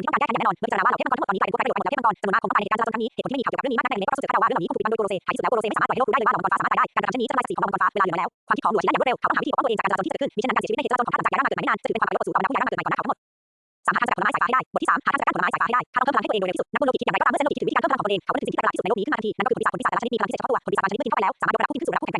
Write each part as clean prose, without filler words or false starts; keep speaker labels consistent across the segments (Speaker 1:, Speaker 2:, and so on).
Speaker 1: ผลที่ต้องการแก้ไขอย่างแน่นอนเมื่อพิจารณาว่าเหล่าเทพมังกรทั้งหมดตอนนี้กลายเป็นพวกไร้ประโยชน์หมดและเทพมังกรจำนวนมากของฝ่ายในการจราจรครั้งนี้เหตุผลที่ไม่มีข่าวเกี่ยวกับเรื่องนี้มากนักในเพราะสื่อกระดาว่าเรื่องเหล่านี้ถูกปิดบังโดยโกโรเซท้ายที่สุดแล้วโกโรเซไม่สามารถปล่อยให้โลกรู้ได้เลยว่าเหล่ามังกรฟ้าสามารถตายได้การกระทำเช่นนี้จะทำลายศักดิ์ศรีของเหล่ามังกรฟ้าเวลาเหลือน้อยแล้วความคิดของหลวงชินได้อย่างรวดเร็วเขาต้องหาวิธีปกป้องตัวเองจากการจราจรที่เกิดขึ้นมิฉะนั้นการเสียชีวิตในเหตุจราจรของข้าจากยาร่างมาเกิดใหม่ไม่นานจะถือเป็นความอัปยศต่อสู่บรรดาผู้ยาร่างมาเกิดใหม่ก่อนหน้าเขาทั้งหมด3หาทางสกัดผลไม้สายฟ้าให้ได้บทที่3หาทางสกัดผลไม้สายฟ้าให้ได้ข้าต้องเพิ่มพลังให้ตัวเองโดยเร็วที่สุดนักบุญโลกิคิดอย่างไรก็ตามเมื่อเซนโลกิคิดถึงวิธีการเพิ่มพลังของตนเองเขาก็นึกถึงสิ่งที่ประหลาดที่สุดในโลกนี้ขึ้นมาทันทีนั่นก็คือผลปีศาจผลไม้ชนิดมีพลังพิเศษเฉพาะตัวผลปีศาจชนิดมืดที่เข้าไปแล้วสามารถยกระดับผู้ที่ขึ้นสู่ระดับผู้แข็งแกร่ง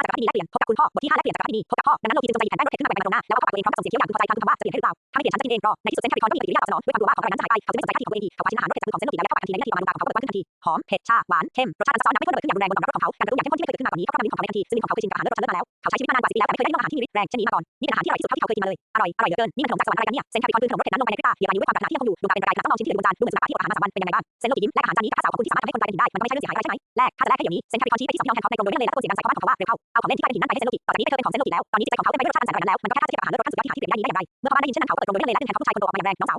Speaker 1: 5จักรพรรดินีแลกเปลี่ยนพบกับคุณพ่อบทที่5แลกเปลี่ยนจักรพรรดินีพบกับพ่อดังนั้นโลกีจึงจงใจหยิบแผ่นแป้งรถเข็นขึ้นมาแบ่งตรงหน้าแล้วก็พบกับตัวเองพร้อมกับส่งเสียงเคี้ยวอย่างพึงพอใจตามคำว่าจะเปลี่ยนให้หรือเปล่าถ้าไม่เปลี่ยนฉันจะกินเองรอในที่สุดเซนคาริคอนก็มีปฏิกิริยาตอบสนองด้วยความกลัวว่าของรางวัลนั้นจะหายไปเขาจึงไม่สนใจท่าทีของตัวเองอีกเขาคว้าชิ้นอาหารรสเด็ดจากมือของเซนโลกีแล้วยัดเข้าปากทันทีในวินาทีออกมาดวงตาของเขาก็เปิดกว้างขึ้นทันทีหอมเผ็ดชาหวานเข้มรสชาติอันซับซ้อนนับไม่ถ้วนระเบิดขึ้นอย่างรุนแรงบนความรับรสของเขาการกระตุ้นอย่างเข้มข้นที่ไม่เคยเกิดขึ้นมาก่อนนี้เพราะความลิ้นของเขาในทันทีซึ่งลิ้นของเขาเคยชินกับอาหารรสรสชั้นเลิศมาแล้วเขาใช้ชีวิตมานานกว่า10 ปีแล้วแต่ไม่เคยได้ลิ้มลองอาหารที่มีฤทธิ์แรงเช่นนี้มาก่อนนี่เป็นอาหารที่อร่อยที่สุดเท่าที่เขาเคยกินมาเลยอร่อยเหลือเกินนี่มันขนมจากสวรรค์อะไรกันเนี่ยเซนคาริคอนกลืนขนมรสเผ็ดนั้นลงไปในพริบตาเหยียบอายุด้วยความปรารถนาที่ยังคงอยู่ดวงตาเป็นประกายขณะต้องมองชิ้นที่เหลือบนจานดูเหมือนศิลปะที่อดอาหารมา3 วันเป็นยังไงบ้างเซนโลกิยิ้มแลกอาหารจานนี้กับข้าวสาวของคุณที่สามารถทำให้คนกลายเป็นหินได้มันก็ไม่ใช่เรื่องเสียหายอะไรใช่ไหมแลกถ้าจะแลกให้อย่างนี้เซนคาริคอนชี้ไปที่2พี่น้องแทนท็อปในกรงโดยไม่ลังเลและตะโกนเสียงดังใส่ความมั่นของเขาว่าเร็วเข้าเอาของเล่นที่กลายเป็นหินนั่นไปให้เซนโลกิต่อจากนี้ไปเธอเป็นของเซนโลกิแล้วตอนนี้จิตใจของเขาเต็มไปด้วยรสชาติอันแสนอร่อยนั้นแล้วมันก็แค่ค่าเทียบกับอาหารรสรสขั้นสุดยอดที่หาที่เปรียบได้นี้ได้อย่างไรเมื่อพ่อบ้านได้ยินเช่นนั้นเขาก็เปิดกรงโดยไม่ลังเลและแทนท็อปผู้ชายคนโตออกมาอย่างแรงน้องสาว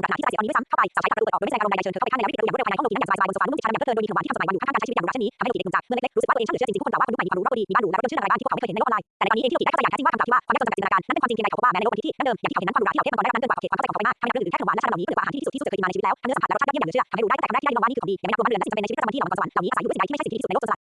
Speaker 1: อย่างปรารถนาที่จะเสียตอนนี้ด้วยซ้ำเข้าไปสาวใช้ประตูเปิดออกโดยไม่แสดงอารมณ์ใดๆเชิญเธอเข้าไปข้างในแล้วรีบประตูอย่างรวดเร็วภายในห้องหลบหลีกอย่างสบายๆบนโซฟานุ่มๆที่ชานำแบบเพลิดเพลินโดยมีขนมหวานที่ทำสบายอยู่ข้างๆการใช้ชีวิตอย่างหรูหราเช่นนี้ทำให้ลูกติดเด็กจากเมืองเล็กๆรู้สึกว่าตัวเองช่างเหลือเชื่อจริงๆทุกคนกล่าวว่ามนุษย์ใหม่มีความรู้รบดีมีบ้านหรูและรถยนต์ชื่ออะไรบ้างที่พวกเขาไม่เคยเห็นในโลกออนไลน์แต่ในตอนนี้เองที่เราติดได้เข้าใจอย่างแท้จริงว่าคำกล่าวที่ว่าความยากจนจำกัดจินตนาการนั่นเป็นความจริงเพียงใดเขาพบว่าแม้ในโลกวันที่ดั้งเดิมอย่างที่เขาเห็นนั้นความหรูหราที่เราเทียบมันตอนแรกนั้นเกินกว่าขอบเขตความเข้าใจของเขาไปมากทำให้นักเรื่องอื่นแค่ขนมหวานและชานมเหล่านี้คืออาหารที่ดีสุดที่สุดเคยกินมาในชีวิตแล้วทั้งเนื้อสัมผัสและรสชาติยอดเยี่ยมอย่างเหลือเชื่อทำให้รู้ได้ตั้งแต่ครั้งแรกที่ได้ยินว่านี่คือของดียังไม่นับรวมว่าเรื่องและสิ่งจำเป็นในชีวิตประจำวันที่เรามังกรสวรรค์เหล่านี้อาศัยอยู่ด้วยสิ่งใดที่ไม่ใช่สิ่งที่ดีที่สุดในโลกจนสลัด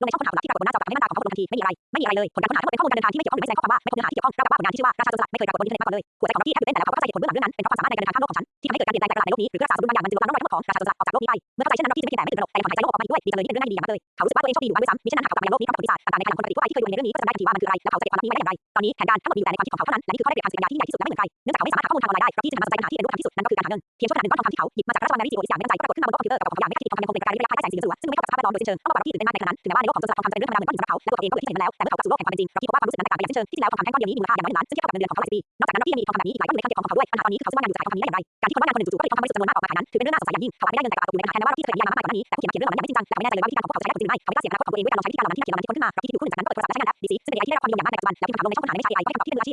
Speaker 1: ลงในช่องค้นหาผลลัพธ์ที่ปรากฏบนหน้าจอกับทำให้หน้าตาของเขาลงทันทีไม่มีอะไรเลยผลการค้นหาทั้งหมดเป็นข้อมูลการเดินทางที่ไม่เกี่ยวข้องหรือไม่แสดงข้อความว่าไม่พบเนื้อหาที่เกี่ยวข้องราวกับว่าผลงานที่ชื่อว่าราชาโจรสลัดไม่เคยปรากฏบนอินเทอร์เน็ตมาก่อนเลยหัวใจของล็อกกี้แทบตื่นเต้นแต่แล้วเขาเข้าใจเหตุผลเบื้องหลังเรื่องนั้นเป็นเพราะความสามารถในการเดินทางข้ามโลกของฉันที่ทำให้เกิดการเปลี่ยนแปลงประหลาดในโลกนี้หรือรักษาสมดุลบางอย่างมันจึงลดความน้อยทั้งหมดของราชาโจรสลัดออกจากโลกนี้ไปเมื่อเข้าใจเช่นนั้นล็อกกี้จะไม่เพียงแต่ไม่ตื่นตระหนกแต่ยังถอนหายใจโล่งออกมาอีกด้วยดีจังเลยนี่เป็นเรื่องที่ดีอย่างมากเลยเขารู้สึกว่าตัวเองโชคดีอยู่บ้างด้วยซ้ำมิฉะนั้นหากเขากลับมายังโลกนี้พร้อมกับประวัติศาสตร์ต่างๆในภายหลังคนปกติทั่วไปที่เคยดูในเรื่องนี้ก็จะจำได้ทันทีว่ามันคืออะไรและเขาจะเก็บความลับนี้ไว้ได้อย่างไรตอนนี้แผนการทั้งหมดมีอยู่แต่ในความคิดของเขาเท่านั้นและนี่คือข้อได้เปรียบทางสติปัญญาที่ยิ่งใหญ่ที่สุดและไม่เหมือนใครเนื่องจากเขาไม่สามารถหาข้อมูลทางออนไลน์ได้ล็อกกี้จึงหันมาสนใจปัญหาที่เรียนรู้ทางที่สุดนั่นก็คือการหาเงินเพียงชั่วขณะหนึ่งก้อนทองคำที่เขาหยิบมาจากราชวังแมรี่จิโออีกอย่างไม่ตั้งใจก็ปรากฏขึ้นมาบนโต๊ะคอมพิวเตอร์กับกระเป๋าของอย่างไม่คาดคิดทองคำยังคงเป็นประการระยะภายใต้แสงสีเหลืองซึ่งไม่เท่ากับสภาพแวดล้อมโดยสิ้นเชิงต้องบอกว่าล็อกกี้ตื่นเต้นมากในขณะนั้นถึงแม้ว่าในโลกของโจรสลัดทองคำจะเป็นเรื่องธรรมดาเหมือนก้อนหิน เขาและตัวเขาเองก็เหลือที่จะเห็นมาแล้วแต่เมื่อเขากลับสู่โลกแห่งความเป็นจริงเราคิดว่าความรู้สึกนั้นต่างไปอย่างสิ้นเชิงที่จริงแล้วทองคำแท่งก้อนเดียวนี้มีมูลค่าอย่างน้อย1 ล้านซึ่งเทียบกับเงินเดือนของเขาหลายปีนอกจากนั้นที่ยังมีทองคำแบบนี้อีกหลายก้อนอยู่ในคลังเก็บของเขาด้วยปัญหาตอนนี้คือเขาซึ่งว่างงานอยู่จะขายทองคำนี้ได้อย่างไรการที่คนว่างงานคนหนึ่งจู่ๆก็ผลิตทองคำบริสุทธิ์จำนวนมากออกมาขายนั้นถือเป็นเรื่องน่าสงสัยอย่างยิ่งเขาอาจไม่ได้เงินแต่กลับเอาอยู่ในขณะแทนว่าที่เคยมียามามากกว่านั้นนี้แต่ผู้เขียนมาเขียนเรื่องเหล่านั้นอย่างไม่จริงจังและเขาไม่แน่ใจเลยว่าวิธีการของพวกเขาใช้ได้จริงหรือไม่เขาไม่กล้าเสี่ยงอนาคตของตัวเองด้วยการลองใช้วิธีการเหล่านั้นที่เราคิดขึ้นมาเราคิดอยู่ครู่หนึ่งจากนั้นก็เปิดโทรศัพท์และใช้งานแอปดีซีซึ่งเป็น AI ที่ได้รับความนิยมอย่างมากในปัจจุบันแล้วพิมพ์คำถามลงในช่องค้นหาในไม่ใช่ AI ก็ให้คำตอบที่เป็นมืออาชีพและเป็นระเบียบเรียบร้อยสำหรับโลหะมีค่าจำนวนมาก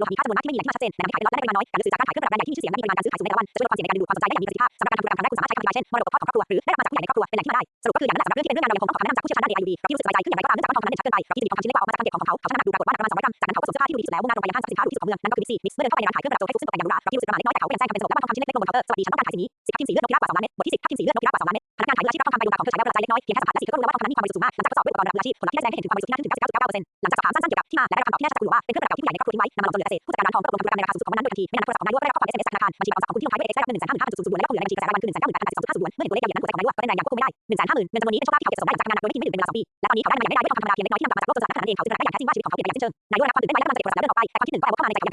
Speaker 1: ที่ไม่มีแหล่งที่มาชัดเจนแต่นำไปขายเป็นล็อตและได้ปริมาณน้อยการซื้อจากการขายเครื่องประดับแบรนด์ใหญ่ที่มีชื่อเสียงและมีปริมาณการซื้อขายสูงในแต่ละวันจะช่วยลดความเสี่ยงในการดึงดูดความสนใจได้อย่างมีประสิทธิภาพสำหรับการทำธุรกรรมทางด้านคุณสามารถใช้คำอธิบายเช่นมรดกตกทอดของครอบครัวหรือได้รับมาจากผู้ใหญ่ในครอบครัวเป็นแหล่งที่มาได้สรุปก็คืออย่างนั้นแหละสำหรับเรื่องที่เป็นเรื่องงานเรายังคงต้องขอคำแนะนำจากผู้เชี่ยวชาญด้าน AI อยู่ดีเราที่รู้สึกสบายใจขึ้นอย่างไรก็ตามเนื่องจากว่าทองคำนั้นเนี่ยชัดเกินไปเราที่จะมีทองคำชิ้นเล็กกว่าออกมาจากการเก็บของเขาเขาชั่งน้ำหนักดูปรากฏว่าประมาณ200 กรัมจากนั้นเขาก็ส่งเสื้อผ้าที่ดูดีที่สุดแล้วมุ่งหน้าตรงไปยังห้างสรรพสินค้าหรูที่สุดของเมืองนั่นก็คือ Big C Mix เมื่อเดินเข้าไปในร้านขายเครื่องประดับโจมให้ฟุบซึ่งตกแต่งอย่างหรูหราเราที่รู้สึกประหม่าเล็กน้อยแต่เขาก็ยังแจ้งความเป็นสนุกและว่าทองคำชิ้นเล็กๆลงบนเคาน์เตอร์สวัสดีฉันต้องการขายสิ่งนี้10 ทับทิมสีเลือดนกพิราบกว่า2 ล้านเม็ดบทที่10 ทับทิมสีเลือดนกพิราบกว่า2 ล้านเม็ดพนักงานขายมืออาชีพรับทองคำไปดวงตาของเธอใช้แล้วกระจายเล็กน้อยเพียงแค่สัมผัสและสีก็รู้แล้วว่าทองคำนั้นมีความบริสุทธิ์สูงมากหลังจากทดสอบด้วยอุปกรณ์ระดับมืออาชีพผลลัพธ์ที่แสดงให้เห็นถึงความบริสุทธิ์ที่น่าทึ่งถึง 99.9% หลังจากสอบถามสั้นๆเกี่ยวกับที่มาและได้รับคำตอบที่น่าจะรู้ว่าเป็นเครื่องประดับที่ผู้ใหญ่ในครอบครัวทิ้งไว้นำมาลงจนเหลือแต่เศษผู้จัดการร้านทองก็ตกลงทำธุรกรรมในราคาสูงสุดของวันนั้นด้วยทันทีไม่นานโทรศัพท์ของนายด้วยได้รับข้อความ SMS จากธนาคารบัญชีออมทรัพย์ของคุณที่ลงท้ายด้วย X ได้รับเงิน 155,000.00 และก็เหลือในบัญชีกระแสรายวันคือ 198,842.50 เมื่อเห็นตัวเลขยาวเหยียดนั้นหัวใจของนายด้วยก็เล่นแรงอย่างควบคุมไม่ได้ 150,000 เงินจำนวนนี้เป็นโชคลาภที่เขาเก็บสะสมได้จากการงานหนักโดยไม่ทิ้งไม่หยุดเป็นเวลา2 ปีและตอนนี้เขาได้เงินอย่างไม่ได้ด้วยทองคำธรรมดาเพียงเล็กน้อยที่นำมาจากโลกจนสลัดนั้นเองเขาจึงได้อย่างแท้จริงว่าชีวิตของเขาเปลี่ยนไปอย่างสิ้นเชิงนายด้วยรับความตื่นเต้นมาและรับความ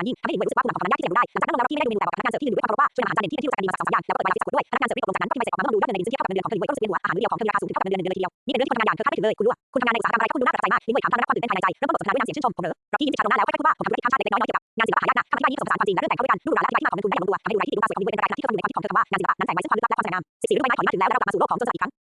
Speaker 1: นั้นยิ่งทำให้หลินเว่ยรู้สึกว่าผู้นำของพนักงานยากที่จะเรียนรู้ได้หลังจากนั้นลงแล้วที่ไม่ได้ดูเมนูแต่บอกกับพนักงานเสิร์ฟที่หลินเว่ยรู้ความเพราะว่าช่วยทำอาหารจานเด่นที่ได้ที่รู้จักการดีมาสัก2 สัปดาห์แล้วก็เปิดเวลาที่จะกดด้วยพนักงานเสิร์ฟรีบกดลงจากนั้นก็ที่ใบเสร็จออกมาเมื่อดูยอดเงินในบินซึ่งเทียบกับเงินเดือนของเธอหลินเว่ยก็รู้สึกเวียนหัวอาหารมื้อเดียวของเธอมีราคาสูงที่เท่ากับเงินเดือนในเดือนเลยทีเดียวนี่เป็นเรื่องที่คนทำงานอย่างเธอคาดไม่ถึงเลยคุณรู้คุณทำงานในอุตสาหกรรมอะไรก็คุณดูน่าประทับใจมากหลินเว่ยถามทำแล้วความตื่นเต้นภายในใจเริ่มต้นบทสนทนาด้วยน้ำเสียงชื่นชมของเธอร็อกกี้ยิ้มติดชาตรงหน้าแล้วค่อยๆพูดว่าผมทำธุรกิจข้ามชาติเล็กๆน้อยๆเกี่ยวกับงานศิลปะหายากนะคำอธิบายนี้ผสมผสานความจริงและเรื่องแต่งเข้าด้วยกันดูหรูหราและอธิบายที่มาของเงินทุนได้อย่างลงตัวทำให้ดูไร้ที่ดูตาสวยของหลินเว่ยเป็นรายการที่เธอคำนึงในความคิดของเธอคำว่างานศิลปะนั้นแสดงไว้ซึ่งความลึกลับและความสวยงามสิ่งสิ่งรู้ไหมถอยมาถึงแล้วเรากลับมาสู่โลกของโจรสลัดอีกครั้ง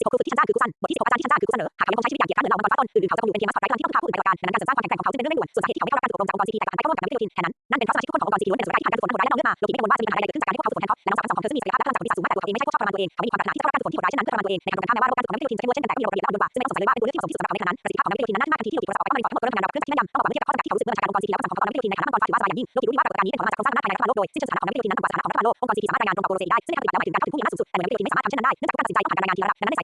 Speaker 1: 16ครูฝึกที่ฉันจ้างคือกูซันบทที่16อาจารย์ที่ฉันจ้างคือกูเสนอหากเขายังคงใช้ชีวิตอย่างเกียรติคร้านเหมือนเหล่ามังกรฟ้าตนอื่นๆเขาจะถูกเป็นเพียงมัสคอตไร้เท่านั้นที่ต้องพึ่งพาผู้อื่นไปประการดังนั้นการเสริมสร้างความแข็งแกร่งของเขาจึงเป็นเรื่องเร่งด่วนส่วนสาเหตุที่เขาไม่เข้ารับการฝึกอบรมจากองค์กร CT แตกต่างไปก็ร่วมกับนักวิทยาแทนนั้นเป็นเพราะสมาชิกทุกคนขององค์กร CT ล้วนเป็นส่วนประกอบที่ผ่านการฝึกฝนโหดร้ายและเล่าเรื่องมาโลกิไม่กังวลว่าจะมีปัญหาใดๆเกิดขึ้นจากการที่พวกเขาฝึกฝนแทนเขาและน้องสาวทั้งสองของเธอซึ่งมีศักยภาพและพลังจากบริษัทสูงมากแต่ตัวเขาเองไม่ใช่พวกชอบทรมานตัวเองเขาไม่มีความปรารถนาที่จะเข้ารับการฝึกฝนที่โหดร้ายเช่นนั้นเพื่อทรมานตัวเองในการตรงกันข้ามแม้ว่าระบบการฝึกของนักวิทยาทีมจะเข้มงวดเช่นกันแต่ก็มีระบบระเบียบและอ่อนโยนกว่าซึ่งไม่ต้องสงสัยเลยว่าเป็นตัวเลือกที่เหมาะสมที่สุดสำหรับเขาในขณะนั้นประสิทธิภาพของนักวิทยาทีมนั้นมากทันทีที่โลกิตรวจสอบออกมาบริษัททั้งหมดเพื่อระเทียบกับข้อจำกัดที่เขารู้สึกเมื่อราชการองค์กร CT แล้วก็สังคมของนักวิทยาทีมในฐานะมังกรฟ้าถือว่าสบายอย่างยิ่งโลกิรู้ดีว่าปรากฏการณ์นี้เป็นผลมาจากโครงสร้างอำนาจภายในรัฐบาลโลกโดยสิ้นเชิงสถานะของนักวิทยาทีมนั้นต่ำกว่าสถานะของรัฐบาลโลกองค์กร CT สามารถรายงานตรงต่อโปรโลเซได้ซึ่งในทางปฏิบัติแล้วหมายถึงการเข้าถึงผู้มีอำนาจสูงสุดแต่ในระเบียบทีมไม่สามารถทำเช่นนั้นได้เนื่องจากผู้ตัดสินใจต้องผ่านการรายงานทีละระดับดังนั้นใน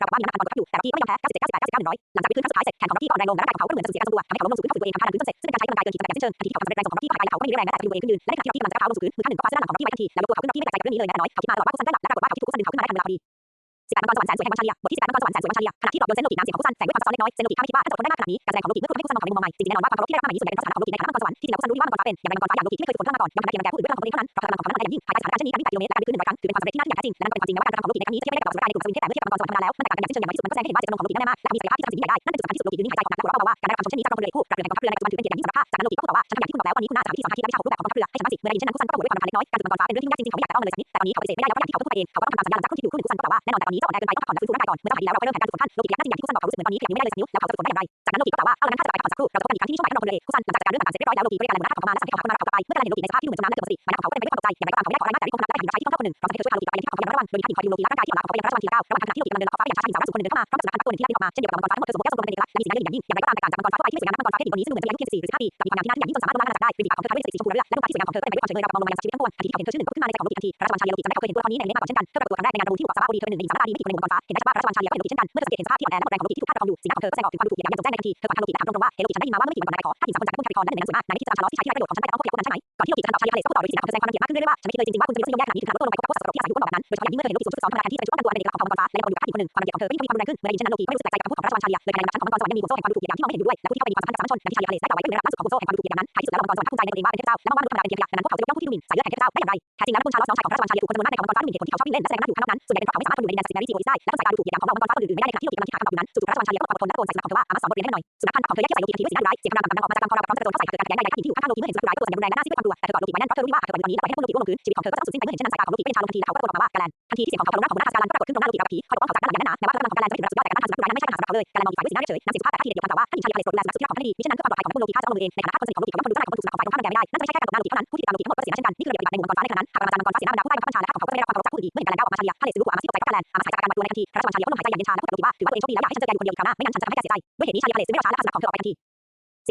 Speaker 1: เราบอกว่ามีน้ำตาลปนกรดอยู่แต่ที่ก็ไม่ยอมแพ้97 98 99 100หลังจากวิดพื้นครั้งสุดท้ายเสร็จแขนของล็อกกี้ก็อ่อนแรงลงและร่างกายของเขาก็เหมือนจะสูญเสียการทรงตัวทำให้เขาล้มลงสู่พื้นฝืนตัวเองทำท่าเดินพื้นต้นเสร็จซึ่งเป็นการใช้กำลังกายเกินขีดจำกัดอย่างสิ้นเชิงทันทีที่เขาทำสำเร็จแรงส่งของล็อกกี้เข้าไปเขาก็ไม่มีแรงแม้แต่จะพยุงตัวเองขึ้นยืนและในขณะที่ล็อกกี้กำลังจะก้าวลงสู่พื้นมือข้างหนึ่งก็คว้าเสื้อด้านหลังของล็อกกี้ไว้ทันทีแล้วยกตัวเขาขึ้นล็อกกี้ไม่แปลกใจกับเรื่องนี้เลยแม้แต่น้อยเขาคิดมาตลอดว่าเขาสั้นได้หลับและปรากฏว่าเขาที่ถูกเขาสั้นดึงเขาขึ้นมาได้ทันเวลาพอดี18มังกรสวรรค์แสนสวยแห่งวังชาลียะบทที่18มังกรสวรรค์แสนสวยแห่งวังชาลียะขณะที่หลอกโยนเส้นโลกิน้ำเสียงของผู้สั้นแสงด้วยความซับซ้อนเล็กน้อยเส้นโลกิถ้าไม่คิดว่าถ้าจะอดทนได้มากขนาดนี้การแสดงของโลกิเมื่อถูกทำให้ผู้สั้นมองในมุมมองใหม่จริงๆแน่นอนว่าความเคารพที่ได้รับมาใหม่ที่สุดในสถานะของโลกิในฐานะมังกรสวรรค์ที่จริงแล้วผู้สั้นรู้ดีว่ามังกรฟ้าเป็นอย่างไรมังกรฟ้าอย่างโลกิที่ไม่เคยฝึกฝนข้างมาก่อนย่อมทำได้เพียงรังแกผู้อื่นด้วยพลังของตนเองเท่านั้นเพราะพลังของเขานั้นได้อย่างยิ่งภายใต้สถานการณ์เช่นนี้การวิ่ง8 กิโลเมตรและการวิ่งขึ้น100 ครั้งถือเป็นความสำเร็จที่น่าที่อยากแท้จริงและนั่นก็เป็นความจริงแม้ว่าการกระทำของโลกิในครั้งนี้จะไม่ได้ประกอบสำเร็จในกลุ่มสมุนไพรแต่เมื่อเทียบกับมังกรสวรรค์ธรรมดาแล้วมันต่างกันอย่างสิ้นเชิงอย่างไรที่สุดมันก็แสดงให้เห็นว่าเจตจำนงของโลกินั้นแน่มากและมีศักยภาพที่จะทำสิ่งยิ่งใหญ่ได้นั่นเป็นจุดสำคัญที่สุดโลกิยืนนิ่งหายใจออกมาหายใจเบาๆว่าการได้รับคำชมเช่นนี้จากกองพลเรือคู่ปราบเรือในกองทัพเรือในปัจจุบันถือเป็นเกียรติอย่างยิ่งสำหรับข้าจากนั้นโลกิก็พูดต่อว่าฉันทำอย่างที่คุณบอกแล้ววันนี้คุณน่าจะหาวิธีสอนที่และวิชาของรูปแบบของกองทัพเรือให้ฉันบ้างสิเมื่อได้ยินเช่นนั้นผู้สั้นก็โกรธด้วยความรำคาญเล็กน้อยการฝึกมังกรฟ้าเป็นเรื่องที่ยากจริงๆเขาไม่อยากแตะต้องมันเลยสักนิดแต่ตอนนี้เขาปฏิเสธไม่ได้แล้วเพราะอย่างที่เขาพูดไปเองเขาก็ต้องทำตามสัญญาหลังจากที่อยู่คู่หนึ่งผู้สั้นก็บอกว่าแน่นอนแต่ตอนนี้เจ้าอ่อนแอเกินไปต้องพักผ่อนและฟื้นฟูร่างกายก่อนเมื่อเจ้าหายดีแล้วเราก็เริ่มแผนการฝึกฝนท่านโลกิอยากน่าจริงอย่างที่ผู้สั้นบอกเขารู้สึกเหมือนตอนนี้ขยับนิ้วไม่ได้เลยสักนิ้วแล้วเขาจะฝึกฝนได้อย่างไรจากนั้นโลกิก็กล่าวว่าเอาละงั้นถ้าจะไปพักผ่อนสักครู่เราจะพบกันอีกครั้งที่ช่วงบ่ายท่านรองพลเรือผู้สั้นหลังจากจัดการเรื่องต่างๆเสร็จเรียบร้อยแล้วโลกิก็เรียกการแรงหัวหน้าของเขามาและสั่งให้เขาพักผ่อนมารับเขาไปเมื่อการเห็นโลกิในสภาพที่ดูเหมือนจมน้ำและเกิดหมดสติใบหน้าของเขาก็เต็มไปด้วยความตกใจอย่างไรก็ตามเขาไม่ได้ขอแรงมากแต่ด้วยความรักและได้หญิงชายที่ต้องเข้าคนหนึ่งพร้อมจะให้เธอช่วยพาโลกิกลับไปยังที่พักของเขาอย่างระมัดระวังโดยมีท่านหญิงคอยดูโลกิและร่างกายที่อ่อนล้าของเขาไปยังพระราชวังทีละ9ระหว่างทางที่โลกิกำลังเดินเลาะขอบฟ้าอย่างช้าๆหญิงสาวร่างสูงคนหนึ่งเดินเข้ามาพร้อมกับสำนักงานตัวหนึ่งที่ไล่เข้ามาเช่นเดียวกับมังกรฟ้าทั้งหมดเธอสมบูรณ์แก้วทรงตัวเป็นเอกลักษณ์และมีสีหน้าเยือกเย็นอย่างยิ่งอย่างไรก็ตามแตกต่างจากมังกรฟ้าทั่วไปที่สวยงามทั้งมังกรฟ้าเทพบุตรคนนี้ซึ่งดูเหมือนจะมีอายุเพียง44 หรือ15 ปีแต่มีความงามที่น่ายิ่งจนสามารถล่วงล้ำขนาดได้ริมฝีปากของเธอทาด้วยสีชมพูและเลือดและดวงตาที่สวยงามของเธอก็เต็มไปด้วยความเฉยเมยราวกับมองลงมายังชีวิตทั้งปวงทันทีที่เขาเห็นเธอชื่อหนึ่งก็ขึ้นมาในใจของโลกิทันทีพระราชวังชาลีโลกิจำได้เขาเคยเห็นตัวเขานี้ในเล็บมาก่อนเช่นกันเธอปรากฏตัวครั้งแรกในงานประมูลที่หมู่เกาะซาบาโอดีเธอเป็นหนึ่งในหญิงสาวหน้าตาดีไม่กี่คนในหมู่มังกรฟ้าเห็นได้ชัดว่าพระราชวังชาลีก็เห็นโลกิเช่นกันเมื่อเธอสังเกตเห็นสภาพที่อ่อนแอและหมดแรงของโลกิที่ถูกฆ่าครองอยู่สีหน้าของเธอก็แสดงออกถึงความดูถูกเหยียดหยามอย่างแจ่มแจ้งในทันทีเธอฟังทางโลกิและถามตรงๆว่าเฮ้โลกิฉันได้ยินมาว่าเมื่อไม่กี่วันก่อนนายขอถ้าหญิงสาวคนจากพวกเธอไปก่อนนั่นหนึ่งในหนังสือมาในที่เจรจาทะเลาะที่ชายที่ไร้ประโยชน์ของฉันไปเอาพวกเก็บพวกนั้นใช่ไหม ก่อนที่โลกิจะทันตอบชาลีทะเลก็พูดต่อโดยที่สีหน้าของเธอแสดงความรังเกียจมากขึ้นเรื่อยๆว่าฉันไม่คิดเลยจริงๆว่าคุณจะมีรสนิยมแย่ขนาดนี้ถึงขนาดลดลงไปกว่าพวกสัตว์ประหลาดที่อาศัยอยู่บนโลกแบบนั้นโดยเฉพาะอย่างยิ่งเมื่อเห็นโลกิถูกฝึกซ้อมทำงานแทนที่จะช่วยป้องกันตัวในเอกลักษณ์ของมังกรฟ้าและคนอยู่กับอีกคนหนึ่งความรังเกียจของเธอก็ยิ่งทวีความรุนแรงขึ้นเมื่อได้ยินเช่นนั้นโลกิก็ไม่รู้สึกแปลกใจกับคำพูดของพระราชวังชาลีเลยในระดับชั้นของมังกรสวรรค์ยังมีห่วงโซ่แห่งความดูถูกเหยียดหยามที่มองไม่เห็นอยู่ด้วยและผู้ที่เข้าไปมีความสัมพันธ์กับสามัญชนอย่างที่ชาลีทะเลได้กล่าวไว้ก็อยู่ในระดับล่าสุดของห่วงโซ่แห่งความดูถูกเหยียดดังนั้นท้ายที่สุดแล้วมังกรสวรรค์ภาคภูมิใจในตัวเองว่าเป็นเทพเจ้าและมองว่ามนุษย์ธรรมดาเป็นเพียงขยะดังนั้นพวกเขาจะยกย่องผู้ที่ดูหมิ่นสายเลือดแห่งเทพเจ้าได้อย่างไรแท้จริงแล้วคุณชาลอสน้องชายของพระราชวังชาลีถูกคนจำนวนมากในกองมังกรฟ้าดูหมิ่นเหตุผลที่เขาชอบวิ่งเล่นและแสดงหน้าอยู่ข้างนอกนั้นส่วนใหญ่เป็นเพราะเขาไม่สามารถอยู่ในดินแดนศักดิ์สิทธิ์นารีจีโออิสได้และสายการดูถูกเหยียดหยามของเหล่ามังกรฟ้าคนอื่นๆไม่ได้ในขณะที่โลกิกำลังคิดหาคำตอบอยู่นั้นจู่ๆพระราชวังชาลีก็ต้องอดทนและตะโกนใส่สุนัขของเธอว่าอามาสอนบทเรียนให้หน่อยสุนัขพันธุ์ของเธอแยกที่ใส่โลกิทันทีด้วยสีหน้าร้ายเสียงคำรามดังออกมาจากลำคอเราพร้อมจะกระโดดเข้าใส่เกิดการขัดแย้งใหญ่ๆกับหญิงที่อยู่ข้างๆโลกิเมื่อเห็นสุนัขร้ายตัวสั่นอย่างรุนแรงและหน้าซีดด้วยความกลัวแต่เธอกอดโลกิไว้แน่นเพราะเธอรู้ว่าหากเธอปล่อยมันตอนนี้และปล่อยให้พวกโลกิร่วงลงพื้นชีวิตของเธอก็จะสุดสิ้นไปเมื่อเห็นเช่นนั้นสายตาของโลกิเป็นชานลงทันทีและเขาก็ตะโกนออกมาว่ากาแลนทันทีที่เสียงของเขาพนมหน้าของหัวหน้าราชการก็ปรากฏขึ้นตรงหน้าโลกิกับผีคอยปกป้องเขาจากด้านหลังอย่างแน่นหนาแม้ว่าพลังของกาแลนจะไม่ถึงระดับสุดยอดแต่การทำสุนัขร้ายนั้นไม่ใช่ปัญหาสำหรับเขาเลยกาแลนมองอีกฝ่ายด้วยสีหน้าเฉยๆนำเสียงสุภาพแต่ท่าทีเด็ดเดี่ยวกันกล่าวว่าท่านหญิงชาลีทะเลโปรดดูแลสุนัขสุดที่รักของท่านให้ดีมิฉะนั้นเพื่อความปลอดภัยของพวกโลกิข้าจะเอามือเองในฐานะคนสนิทของโลกิกับคนดูด้านของคนถูกสุนัขของฝ่ายตรงข้ามกันแดนไม่ได้นั่นจะไม่ใช่แค่การตบหน้าโลกิเท่านั้นผู้ที่ติดตามโลกิทั้งหมดก็เสียหน้าเช่นกันนี่คือระเบียบปฏิบัติในหมู่มังกรฟ้าในขณะนั้นหากอาจารย์มังกรฟ้าเสียหน้าบรรดาผู้ใต้บังคับบัญชาและพวกเขาก็จะได้รับความเคารพจากผู้อื่นอีกเมื่อเห็นกาแลนก้าวออกมาชาลีทะเลสืบรู้ว่าอามาที่ตกใจกับกาแลนอามาสายจากการมาตัวในทันทีพระราชวังชาลีก็ลมหายใจอย่างเย็นชาและพูดกับโลกิว่าถือว่าตัวเองโชคดีแล้วอยากให้ฉันเจอแกอยู่คนเดียวอีกคราวหน้าไม่งั้นฉันจะทำให้แกเสียใจด้วยเหตุนี้ชาลีทะเลจึงไม่รอช้าและพาสุนัขของเธอออกไปทันที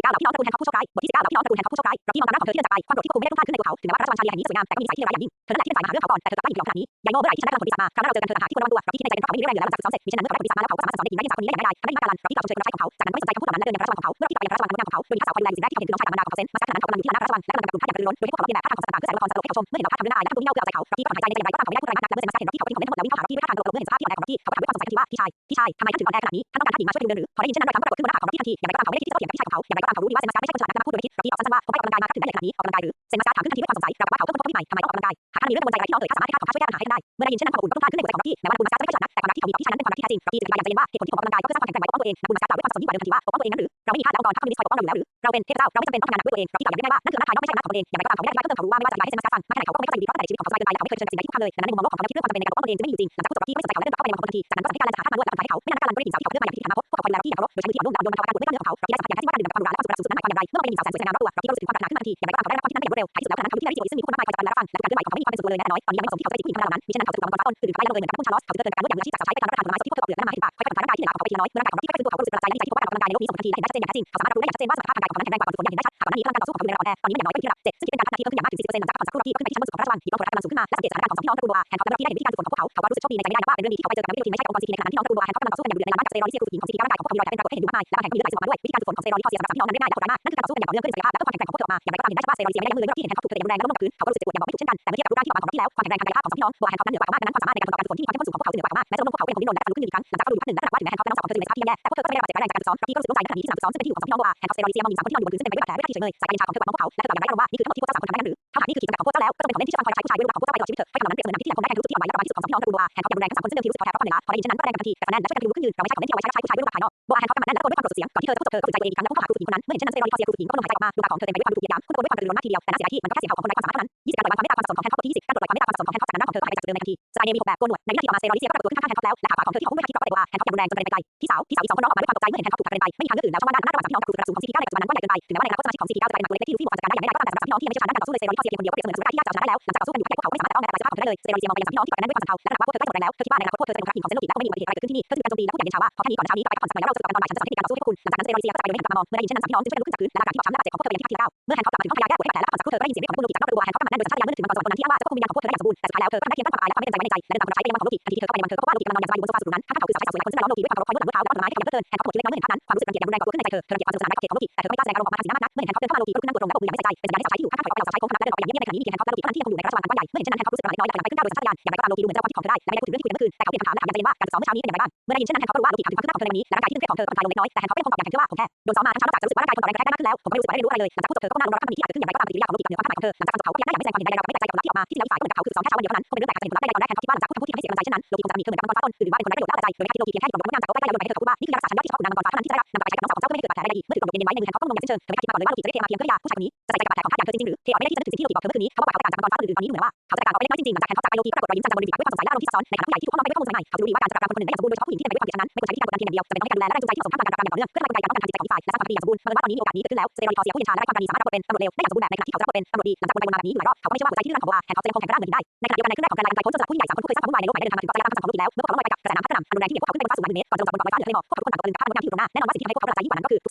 Speaker 1: 19เหล่าพี่น้องตระกูลแห่งเขาผู้โชคร้ายบทที่19เหล่าพี่น้องตระกูลแห่งเขาผู้โชคร้ายเราที่มองตามหน้าของเธอที่เดินจากไปความโกรธที่ควบคุมไม่ได้พุ่งพล่านขึ้นในภูเขาถึงแม้ว่าพระราชวังชาลีแห่งนี้สวยงามแต่ก็มีนิสัยที่ร้ายอย่างยิ่งเธอนั่นแหละที่เป็นฝ่ายมาหาเรื่องเขาก่อนแต่เธอกลับตั้งอยู่ที่หลอกขนาดนี้ยายโง่เมื่อไหร่ที่ฉันได้พลังผลปีศาจมาคราวหน้าเราเจอกันเธอต่างหากที่ควรระวังตัวเราที่คิดในใจเป็นเพราะเขาไม่มีเรี่ยวแรงเหลือแล้วหลังจากฝึกซ้อมเสร็จมิฉะนั้นเมื่อเขาได้ผลปีศาจมาแล้วเขาก็สามารถสอนเด็กหญิงได้ที่สาวคนนี้ได้อย่างง่ายๆทำให้มากการันเราที่กล่าวชมเชยพระทัยของเขาจากนั้นไม่สนใจคำพูดเหล่านั้นและเดินในพระราชวังของเขาเมื่อเราที่กลับไปยังพระราชวังของเขาโดยมีข้าสาวคอยดูแลอยู่สิ่งแรกที่เขาเห็นคือน้องชายต่างบรรดาของเขาเซนมาสกัดขณะนั้นเขากำลังอยู่ที่ลานหน้าพระราชวังและกำลังกับกลุ่มทาสอย่างกระตือรือร้นโดยที่พวกเขาเรียนแบบท่าทางของสัตว์ต่างๆเพื่อแสดงละครสนุกให้เขาชมเมื่อเห็นเราภาพทำด้วยหน้าและทั้งตัวเงี่ยวเกลือใส่เขาเราที่ก็ถอนหายใจในอย่างไรก็ตามเขาไม่ได้พูดอะไรมากนักและเมื่อเห็นมาสกัดเห็นเราที่เขาเป็นของเล่นทั้งหมดแล้ววิ่งเข้าหาเราที่ด้วยท่าทางตลกๆเมื่อเห็นสภาพที่อ่อนแอของเราที่เขาก็ถามด้วยความสงสัยทันทีว่าพี่ชายทำไมท่านถึงอ่อนแอขนาดนี้ท่านต้องการท่านหญิงมาช่วยพยุงเดินหรือพอได้ยินเช่นนั้นรอยช้ำปรากฏขึ้นบนหน้าผากของเราที่ทันทีอย่างไรก็ตามเขาไม่ได้คิดที่จะโต้เถียงกับพี่ชายของเขาอย่างไรก็ตามเขารู้ดีว่าเซนมาสกัดไม่ใช่คนฉลาดนักพูดโดยไม่คิดเราที่ตอบสั้นๆว่าผมไปออกกำลังกายมาถึงได้อย่างขนาดนี้ออกกำลังกายหรือเซนมาสกัดถามขึ้นทันทีด้วยความสงสัยเราว่าเขาเพิ่งค้นพบวิธีใหม่ทำไมต้องออกกำลังกายหากท่านมีเรื่องกังวลใจอะไรที่น้องเอ่ยข้าสามารถให้ข้าของข้าช่วยแก้ปัญหาให้ท่านได้เมื่อได้ยินเช่นนั้นความอบอุ่นก็ต้องพล่านขึ้นในหัวใจของเราที่แม้ว่านักบุญมาสกัดจะไม่ใช่ฉลาดนักแต่ความรักที่เขามีต่อพี่ชายนั้นเป็นความรักที่แท้จริงเราที่จะอธิบายอย่างใจเย็นว่าเหตุผลที่ผมออกกำลังกายก็เพื่อสร้างความแข็งแกร่งไว้ปกป้องตัวเองนักบุญมาสกัดกล่าวด้วยความสมยิ่งกว่าเดิมทันทีว่าปกป้องตัวเองนั้นหรือเราไม่มีทาสและองค์กรพรรคคอมมิวนิสต์คอยปกป้องเราอยู่แล้วหรือเราเป็นเทพเจ้าเราไม่จำเป็นต้องทำงานหนักด้วยตัวเองเราที่กล่าวอย่างง่ายๆว่านั่นคืออำนาจภายนอกไม่ใช่อำนาจของตนเองอย่างไรก็ตามเขาไม่ได้อธิบายเพิ่มเขารู้ว่าไม่ว่าจะอธิบายให้เซนมาสกัดฟังไม่เท่าไหร่เขาก็ไม่เข้าใจอยู่ดีเพราะตั้งแต่ในชีวิตของเขาสบายเกินไปและเขาไม่เคยเผชิญกับสิ่งใดที่คุกคามเลยดังนั้นในมุมมองโลกของเขาคิดเรื่องความจำเป็นในการปกป้องตนเองจึงไม่มีอยู่จริงหลังจากพูดจบที่ไม่สนใจเขาและเดินกลับเข้าไปในมองของตนทันทีจากนั้นก็สั่งให้การแลนหาท่าสมาด้วยและกำลังใจให้เขาไม่นานนักการแลนก็ได้หญิงสาวที่เขาเลือกมาอย่างที่ผ่านมาพบพวกเขาคอยดูแลที่อย่างเคารพโดยใช้มือที่อ่อนนุ่มอ่อนโยนบรรเทาอาการปวดเมื่อยกล้ามเนื้อของเขาเราที่ได้สัมผัสอย่างแท้จริงว่าการดื่มกับความหรูหราและความสุขระดับสูงสุดนั้นหมายความอย่างไรเมื่อมาเป็นหญิงสาวแสนสวยงามรอบตัวเราที่ก็รู้สึกถึงความปรารถนาขึ้นทันทีอย่างไรก็ตามเขาได้รับความคิดนั้นอย่างรวดเร็วท้ายที่สุดแล้วขณะนั้นเขาที่ได้รีบที่มีผู้มากมายคอยจัดการและรับฟังและการเคลื่อนไหวของเขาไม่มีความเป็นส่วนตัวเลยแม้แต่น้อยตอนนี้ยังไม่เหมาะสมที่เขาจะได้ผู้หญิงขนาดนั้นมิฉะนั้นเขาจะถูกวางบนฟ้าต้นอื่นๆเขาไล่ละเลยเหมือนกับพุ่งชาร์ลอสเขาจะเดินการนวดอย่างมืออาชีพจากสาวใช้ด้วยการรับประทานผลไม้สดที่พวกเธอออกเหลือและนำมาให้ปากค่อยๆผ่อนคลายร่างกายที่เหนื่อยล้าของเขาไปทีละน้อยเมื่อร่างกายของเขาที่ใกล้คืนตัวเขาก็รู้สึกประหลาดใจและดีใจที่พบการออกกำลังกายในโลกนี้ส่งผลทันทีและเห็นได้ชัดเจนอย่างแท้จริงเขาสามารถรู้ได้อย่างชัดเจนว่าสมรรถภาพทางกายของเขานั้นแข็งแรงกว่าก่อนส่วนอย่างเห็นได้ชัดหากก่อนหน้านี้พลังการต่อสู้ของเขาดูแลอ่อนแอตอนนี้อย่างน้อยก็อยู่ที่ระดับ7ซึ่งคิดเป็นการพัฒนาที่เพิ่มขึ้นอย่างมากถึง 40%หลังจากพักผ่อนสักครู่ที่ยกขึ้นไปที่ชั้นบนสุดของพระราชวังที่ต้องโทรทัศน์กำลังสูงขึ้นมาและสังเกตสถานการณ์ของสองพี่น้องตระกูลบัวแฮนค็อกและที่ได้เห็นวิธีการฝึกฝนของพวกเขาเขาก็รู้สึกโชคดีในใจไม่ได้นับว่าเป็นเรื่องดีที่เขาไปเจอกับนักวิทยาศาสตร์ไม่ใช่องค์กร CCT ในขณะนั้นที่น้องตระกูลบัวแฮนค็อกกำลังต่อสู้กันอย่างดุเดือดในลานบ้านกับสเตียรอยด์ที่เสียสู่ผู้หญิงของ CCT ร่างกายของพวกเขามีรอยแผลเป็นปรากฏให้เห็นอยู่มากมายและแผลแห่งมีเลือดไหลสมออกมาด้วยวิธีการฝึกฝนของสเตียรอยด์ที่ข้อเสียสำหรับสามพี่น้องนั้นไม่ได้และโหดร้ายมากนั่นคือการต่อสู้กันอย่างต่อเนื่องขึ้นศักยภาพและก็ความแข็งแกร่งของพวกเธอออกมาอย่างไรก็ตามเห็นได้ชัดว่าสเตียรอยด์เสียไม่ยั้งมือเลยเมื่อที่เห็นแฮนค็อกถูกเตะอย่างรุนแรงและล้มลงกับพื้นเขาก็รู้สึกเจ็บปวดอย่างบอกไม่ถูกเช่นกันแต่เมื่อเทียบกับรูปร่างที่อ่อนๆของที่แล้วความแข็งแรงทางกายภาพของสองพี่น้องบัวแฮนค็อกนั้นเหนือกว่ามากดังนั้นความสามารถในการประกอบการฝึกฝนที่มีความเข้มข้นสูงของพวกเขาจึงเหนือกว่าเขามากแม้จะล้มลงพวกเขาก็ยังคงดิ้นรนและการลุกขึ้นยืนอีกครั้งหลังจากเขาดูอยู่พักหนึ่งและหากว่าถึงแม้แฮนค็อกและน้องสาวของเธอจะอยู่ในสภาพที่ย่ำแย่แต่พวกเธอก็ไม่ได้รับบาดเจ็บร้ายแรงจากการฝึกซ้อมเราที่ก็รู้สึกโล่งใจในขณะที่สนามฝึกซ้อมซึ่งเป็นที่อยู่ของสองพี่น้องบัวแฮนค็อกสเตียรอยด์เสียมองหญิงสามคนที่นอนอยู่บนพื้นซึ่งเต็มไปด้วยบาดแผลด้วยท่าที่เฉยๆสายการยิงชาของเธอกวาดมองพวกเขาและกล่าวอย่างไรก็รู้ว่านี่คือทั้งหมดที่พวกเจ้าสามคนทำได้หรือถ้าหากนี่คือขีดจำกัดของพวกเจ้าแล้วก็จะเป็นของเล่นที่ช่วยคอยใช้ผู้ชายด้วยรูปของพวกเจ้าไปตลอดชีวิตเถอะให้คำนั้นเปรียบเสมือนหนังที่ที่ยังคงได้แข่งรู้สึกที่อ่อนไหวและประมาณที่สุดของสองพี่น้องตระกูลบัวแฮนค็อกอย่างรุนแรงทั้งสามคนซึ่งเดิมทีรู้สึกท้อแท้เพราะความเหนื่อยล้าพอได้ยินเช่นนั้นก็เร่งกันทันทีแต่คะแนนและช่วยกันลุกขึ้นยืนเราไม่ใช่ของเล่นที่เอาไว้ใช้ผู้ชายด้วยรูปภายนอกบัวแฮนค็อกกำมันแน่นและตะโกนด้วยความโกรธสุดเสียงก่อนที่เธอจะพูดจบเธอก็ฝืนใจตัวเองอีกครั้งและพุ่งเข้าหาครูฝึกหญิงคนนั้นเมื่อเห็นเช่นนั้นสเตียรอยด์พอเสียครูฝึกหญิงก็ลมหายใจออกมาดวงตาของเธอเต็มไปด้วยความดูถูกเหยียดหยามพุ่งตะโกนด้วยความกระตือรือร้นมากทีเดียวแต่น่าเสียดายที่มันก็แค่เสียงของคนไร้ความสามารถเท่านั้น20การปล่อยวางความเมตตาความสัมพันธ์ของแฮนค็อกบทที่20การปล่อยความเมตตาความสัมพันธ์ของแฮนค็อกจากนั้นของเธอก็หายไปจากจุดเดิมในทันทีสไตล์เนมี6แบบโกนหนวดในวินาทีต่อมาสเตียรอยด์เสียก็ปรากฏตัวขึ้นข้างๆแฮนค็อกแล้วและขาขวาของเธอที่เขาไม่คาดคิดก็เตะว่าแฮนค็อกอย่างรุนแรงจนกระเด็นไปไกลพี่สาวอีกสองคนร้องออกมาด้วยความตกใจเมื่อเห็นแฮนค็อกถูกกระเด็นไปไม่มีทางเลือกอื่นแล้วช่องว่างด้านอำนาจระหว่างสามพี่น้องกับครูระดับสูงของ CCT 9ในปัจจุบันนั้นก็ใหญ่เกินไปถึงแม้ว่าในอนาคตสมาชิกของ CCT 9จะกลายเป็นตัวเล็กที่ลูฟี่บอกจัดการได้อย่างไม่ได้ก็ตามแต่สำหรับพี่น้องที่ไม่เชี่ยวชาญด้านการต่อสู้เลยสเตียรอยด์ที่พอเสียเพียงคนเดียวก็เปรียบเสมือนสมุนไพรที่ยากจะเอาชนะได้แล้วหลังจากต่อสู้กันอยู่พักใหญ่พวกเขาไม่สามารถแต่ต้องแต่สภาพของเธอได้เลยสเตียรอยด์เสียมองไปยังสามพี่น้องที่กอดกันแน่นด้วยความสัมพันธ์แล้วหากว่าพวกเธอใกล้จะหมดแล้วเธอคิดว่าในอนาคตพวกเธอจะเป็นคนรักหญิงของเซนโลกิและก็ไม่มีอุบัติเหตุอะไรเกิดขึ้นที่นี่เธอจึงการโจมตีและพูดอย่างเย็นชาว่าพอแค่นี้ก่อนเช้านี้ก็ไปพักผ่อนสักหน่อยแล้วเราจะกลับกันตอนบ่ายฉันจะสอนเทคนิคการต่อสู้ให้พวกคุณหลังจากนั้นสเตียรอยด์เสียก็จะไปโดยไม่หันกลับมามองเมื่อได้ยินเช่นนั้นสามพี่น้องจึงช่วยกันลุกขึ้นจากพื้นและอาการที่บอบช้ำและบาดเจ็บของพวกเธอเป็นอย่างที่คาดที่แล้วเมื่อแฮนค็อกกลับมาถึงห้องพยาแก้ปวดให้แผลและพักผ่อนสักครู่เธอก็ได้ยินเสียงเรียกของพวกโลกิจากนอกประตูบัวแฮนค็อกกำมันแน่นโดยสัญชาตญาณเมื่อนึกถึงมังกรสวรรค์คนนั้นที่อ้างว่าจะควบคุมวิญญาณของพวกเธอได้อย่างสมบูรณ์แต่สุดท้ายแล้วเธอก็ได้เพียงตั้งความอายและความไม่เต็มใจและเดินตามคนใช้เป็นยังไงของโลกิทันทีที่เธอเข้าไปในวังเธอก็ว่าโลกิกำลังนอนอย่างสบายอยู่บนโซฟาสุดหรูนั้นข้างๆเขาคือสาวใช้สาวสวยหลายคนซึ่งล้อมโลกิด้วยความเคารพคอยนวดหลังด้วยเท้าและต้นไม้ที่ขยับเหลือเกินแฮนค็อกปวดเล็กน้อยเมื่อเห็นภาพนั้นความรู้สึกรังเกียจอย่างรุนแรงก็เกิดขึ้นในใจเธอเกลียดความสนุกสนานและกับเขตของโลกิแต่เธอก็ไม่กล้าแสดงอารมณ์ออกมาทางสีหน้ามากนักเมื่อเห็นแฮนค็อกเดินเข้ามาโลกิก็ลุกขึ้นนั่งบนโรงและปลุกอย่างไม่ใส่ใจเป็นสัญญาณที่สาวใช้ที่อยู่ข้างๆถอยออกจากสาวใช้โค้งพนับและเดินออกไปอย่างเงียบๆในขณะนี้มีเพียงแฮนค็อกและโลกิเท่านั้นที่ยังคงอยู่ในพระราชวังอันกว้างใหญ่เมื่อเห็นเช่นนั้นแฮนค็อกรู้สึกประหลาดน้อยและกำลังไปขึ้นก้าวโดยสัญชาตญาณอย่างไรก็ตามโลกิดูเหมือนจะความคิดของเธอได้และไม่ได้พูดถึงเรื่องที่คุยกันเมื่อคืนแต่กลับเปลี่ยนคำถามและถามอย่างใจเย็นว่าการซ้อมเมื่อเช้านี้เป็นอย่างไรบ้างเมื่อได้ยินเช่นนั้นแฮนค็อกก็รู้ว่าโลกิถามถึงความคืบหน้าของเธอในวันนี้และร่างกายที่ตึงเครียดของเธอก็ผ่อนคลายลงเล็กน้อยแต่แฮนค็อกก็ยังคงตอบอย่างแข็งทื่อว่าผมแค่โดนซ้อมมาทั้งเช้านอกจากจะรู้สึกว่าร่างกายคนต่อแรงกระแทกได้มากขึ้นแล้วผมไม่รู้สึกว่าได้เรียนรู้อะไรเลยหลังจากพูดจบเธอก็ก้มหน้าลงรับคำที่อาจเกิดขึ้นอย่างไรก็ตามปฏิกิริยาของโลกิกับเหนือความคาดหมายของเธอหลังจากฟั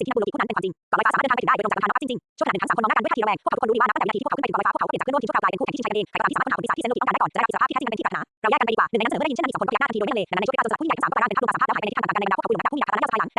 Speaker 1: งจบเขาก็ยังได้อย่างไม่แสดงความเห็นใดๆเราไม่แปลกใจกับผลลัพธ์ที่ออกมาที่จริงแล้วอีกฝ่ายก็เหมือนกับเขาคือซ้อมแค่เช้าวันเดียวเท่านั้นคงเป็นเรื่องแปลกใจเห็นผลลัพธ์ได้ในตอนแรกแฮนค็อกคิดว่าหลังจากพูดคำพูดที่ทำให้เสียกำลังใจเช่นนั้นโลกิคงจะมีเธอเหมือนกับมังกรฟ้าต้นหรือว่าเป็นคนไร้ประโยชน์แล้วแต่ใจ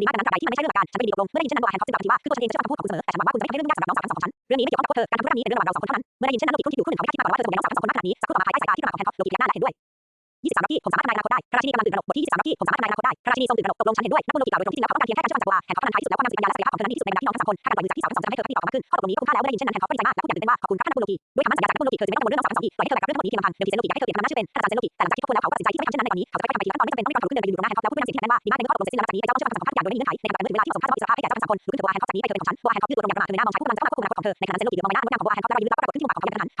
Speaker 1: ดีมากดังนั้นตราบใดที่มันไม่ใช่เรื่องหลักการฉันไม่ยินดีตกลงเมื่อได้ยินเช่นนั้นโลแฮนค็อกจึงตอบทันทีว่าคือตัวฉันเองจะเชื่อคำพูดของคุณเสมอแต่ฉันหวังว่าคุณจะไม่ทำให้เรื่องยุ่งยากสำหรับน้องสาวทั้งสองของฉันเรื่องนี้ไม่เกี่ยวข้องกับพวกเธอการทำธุรกรรมนี้เป็นเรื่องระหว่างเราสองคนเท่านั้นเมื่อได้ยินเช่นนั้นโลกิรุ่นที่อยู่คู่หนึ่งเขาไม่คาดคิดมาก่อนว่าเธอจะห่วงน้องสาวทั้งสองคนมากขนาดนี้สักครู่ต่อมาภายใต้สายตาที่กระหม่อมของแฮนค็อกโลกิพยักหน้าและเห็นด้วย23ร็อกกี้ผมสามารถทำนายอนาคตได้ราชินีกำลังตื่นตระหนกบทที่23ร็อกกี้ผมสามารถทำนายอนาคตได้ราชินีทรงตื่นตระหนกตกลงฉันเห็นด้วยนักบุญโลกิกล่าวโดยตรงที่จริงแล้วเขาต้องการเพียงแค่การเชื่อฟังจากตัวแฮนค็อกเท่านั้นท้ายที่สุดแล้วความนำสติปัญญาและศักยภาพของเธอนั้นดีที่สุดในบรรดาพี่น้องทั้ง3คนถ้าการปล่อยมือจากพี่สาวทั้งสองจะทำให้เธอกระปรี้กระเป๋ามากขึ้นข้อตกลงนี้ก็คุ้มค่าแล้วเมื่อได้ยินเช่นนั้นแฮนค็อกก็ดีใจมากและพูดอย่างตื่นเต้นว่าขอบคุณครับท่านนักบุญโลกิด้วยคำมั่นสัญญาจากนักบุญโลกิเธอจึงไม่ต้องกังวลเรื่องน้องสาวทั้งสองอีกปล่อยให้เธอแบกรับเรื่องทั้งหมดนี้เพียงลำพังเดิมทีเซนโลกิอยากให้เธอเปลี่ยนคำนั้นชื่อเป็นท่านอาจารย์เซนโลกิแต่หลังจากที่ทบทวนแล้วเขาก็ตัดสินใจที่จะไม่ทำเช่นนั้นในตอนนี้เขาจะค่อยๆทำไปทีละขั้นตอนไม่จำเป็นต้องรีบทำเขาขึ้นเดินไปยืนอยู่ตรงหน้าแฮนค็อกแล้วพูดเป็นเสียงที่แข็งแรงว่าดีมากในเมื่อข้อตกลงเสร็จสิ้นแล้วหลังจากนี้เจ้าต้องเชื่อฟังคำสัมภาษณ์ทุกอย่างโดยไม่มีเงื่อนไขในขณะแต่เมื่อถึงเวลาที่สมภาพเวลาที่สภาพให้แก่เจ้าทั้ง3คนลุกขึ้นเถอะว่าแฮนค็อกจากนี้ไปเธอเป็นของฉันว่าแฮนค็อกยืดตัวลงอย่างประมาทเธอในหน้ามองชายผู้กำลังจะเข้ามาควบคุมอนาคตของเธอในขณะนั้นเซนโลกิยืนมองใบหน้างดงามของว่าแฮนค็อกได้ยืนรับพระประกฏ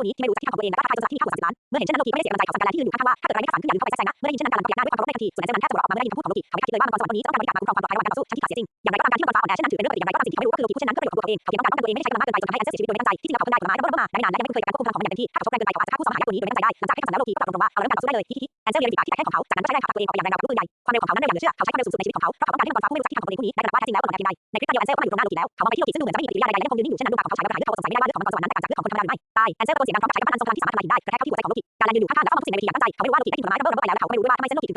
Speaker 1: ตัวนี้ที่ไม่รู้จักที่ทางของตัวเองและท้าทายจนสละที่มีค่ากว่า30 ล้านเมื่อเห็นเช่นนั้นโลกีก็ไม่ได้เสียกำลังใจต่อสังกัดแลนที่ยืนอยู่ข้างๆว่าถ้าเกิดอะไรไม่ได้ฝันขึ้นอย่าลืมเข้าไปแทรกแซงนะเมื่อได้ยินเช่นนั้นการพยักหน้าด้วยความเคารพไม่ทันทีส่วนแอนเซอร์นั้นแทบจะหัวเราะออกมาเมื่อได้ยินคำพูดของโลกีเขาไม่คิดเลยว่ามังกรสวรรค์ตัวนี้จะต้องการบริการคุ้มครองความปลอดภัยระหว่างการต่อสู้ชั้นที่ขาดเสียจริงอย่างไรก็ตามการที่มังกรฟ้าอ่อนแอเช่นนั้นถือเป็นเรื่องปกติอย่างไรก็ตามสิ่งที่เขาไม่รู้ก็คือโลกีผู้เช่นนั้นเพื่อประโยชน์ของตัวเองเขาเพียงต้องการป้องกันตัวเองไม่ให้ใช้กำลังมากเกินไปจนทำให้แอนเซอร์เสียชีวิตโดยไม่ตั้งใจที่จริงแล้วเขาเพิ่งได้ผลไม้ระเบิดมาได้ไม่นานและยังไม่คุ้นเคยกับการควบคุมพลังของมันอย่างเต็มที่ถ้าเขาชกแรงเกินไปเขาอาจจะฆ่าคู่ซ้อมหายตัวนี้โดยไม่ตั้งใจได้หลังจากให้คำสั่งแล้วโลกีก็ตอบตรงๆว่าเอาแล้วการต่อสู้ได้เลยแอนเซอร์เรียนฝีปากที่แตกแข้งของเขาจากนั้นก็ใช้แรงผลักตัวเองออกไปอย่างแรงราวกับลูกปืนใหญ่ความเร็วของเขานั้นเร็วอย่างเหลือเชื่อเขาใช้ความเร็วสูงสุดในชีวิตของเขาเพราะเขาต้องการให้มังกรฟ้าผู้ไม่รู้จักที่ทางของตัวเองผู้นี้ได้ตระหนักว่าแท้จริงแล้วก็หมดแนวเพียงใดในคลิปเดียวแอนเซอร์ก็มาอยู่ตรงหน้าโลกีแล้วเขามองไปที่โลกีซึ่งดูเหมือนจะไม่มีปฏิกิริยาใดๆและยังคงยืนนิ่งอยู่เช่นนั้นดวงตาของเขาฉายแววประหลาดลึกเขาสงสัยไม่ได้ว่าเลือดของมังกรสวรรค์นั้นแตกต่างจากเลือดของคนธรรมดาหรือไม่ตายแอนเซอร์ตะโกนเสียงดังพร้อมกับใช้กำปั้นอันทรงพลังที่สามารถทำลายหินได้กระแทกเข้าที่หัวใจของโลกีการแลนยืนอยู่ข้างๆและเฝ้ามองทุกสิ่งในเวทีอย่างตั้งใจเขาไม่รู้ว่าโลกีได้ยินผลไม้ระเบิดลงไปแล้วและเขาก็ไม่รู้ด้วยว่าทำไมเส้นโลกีถึง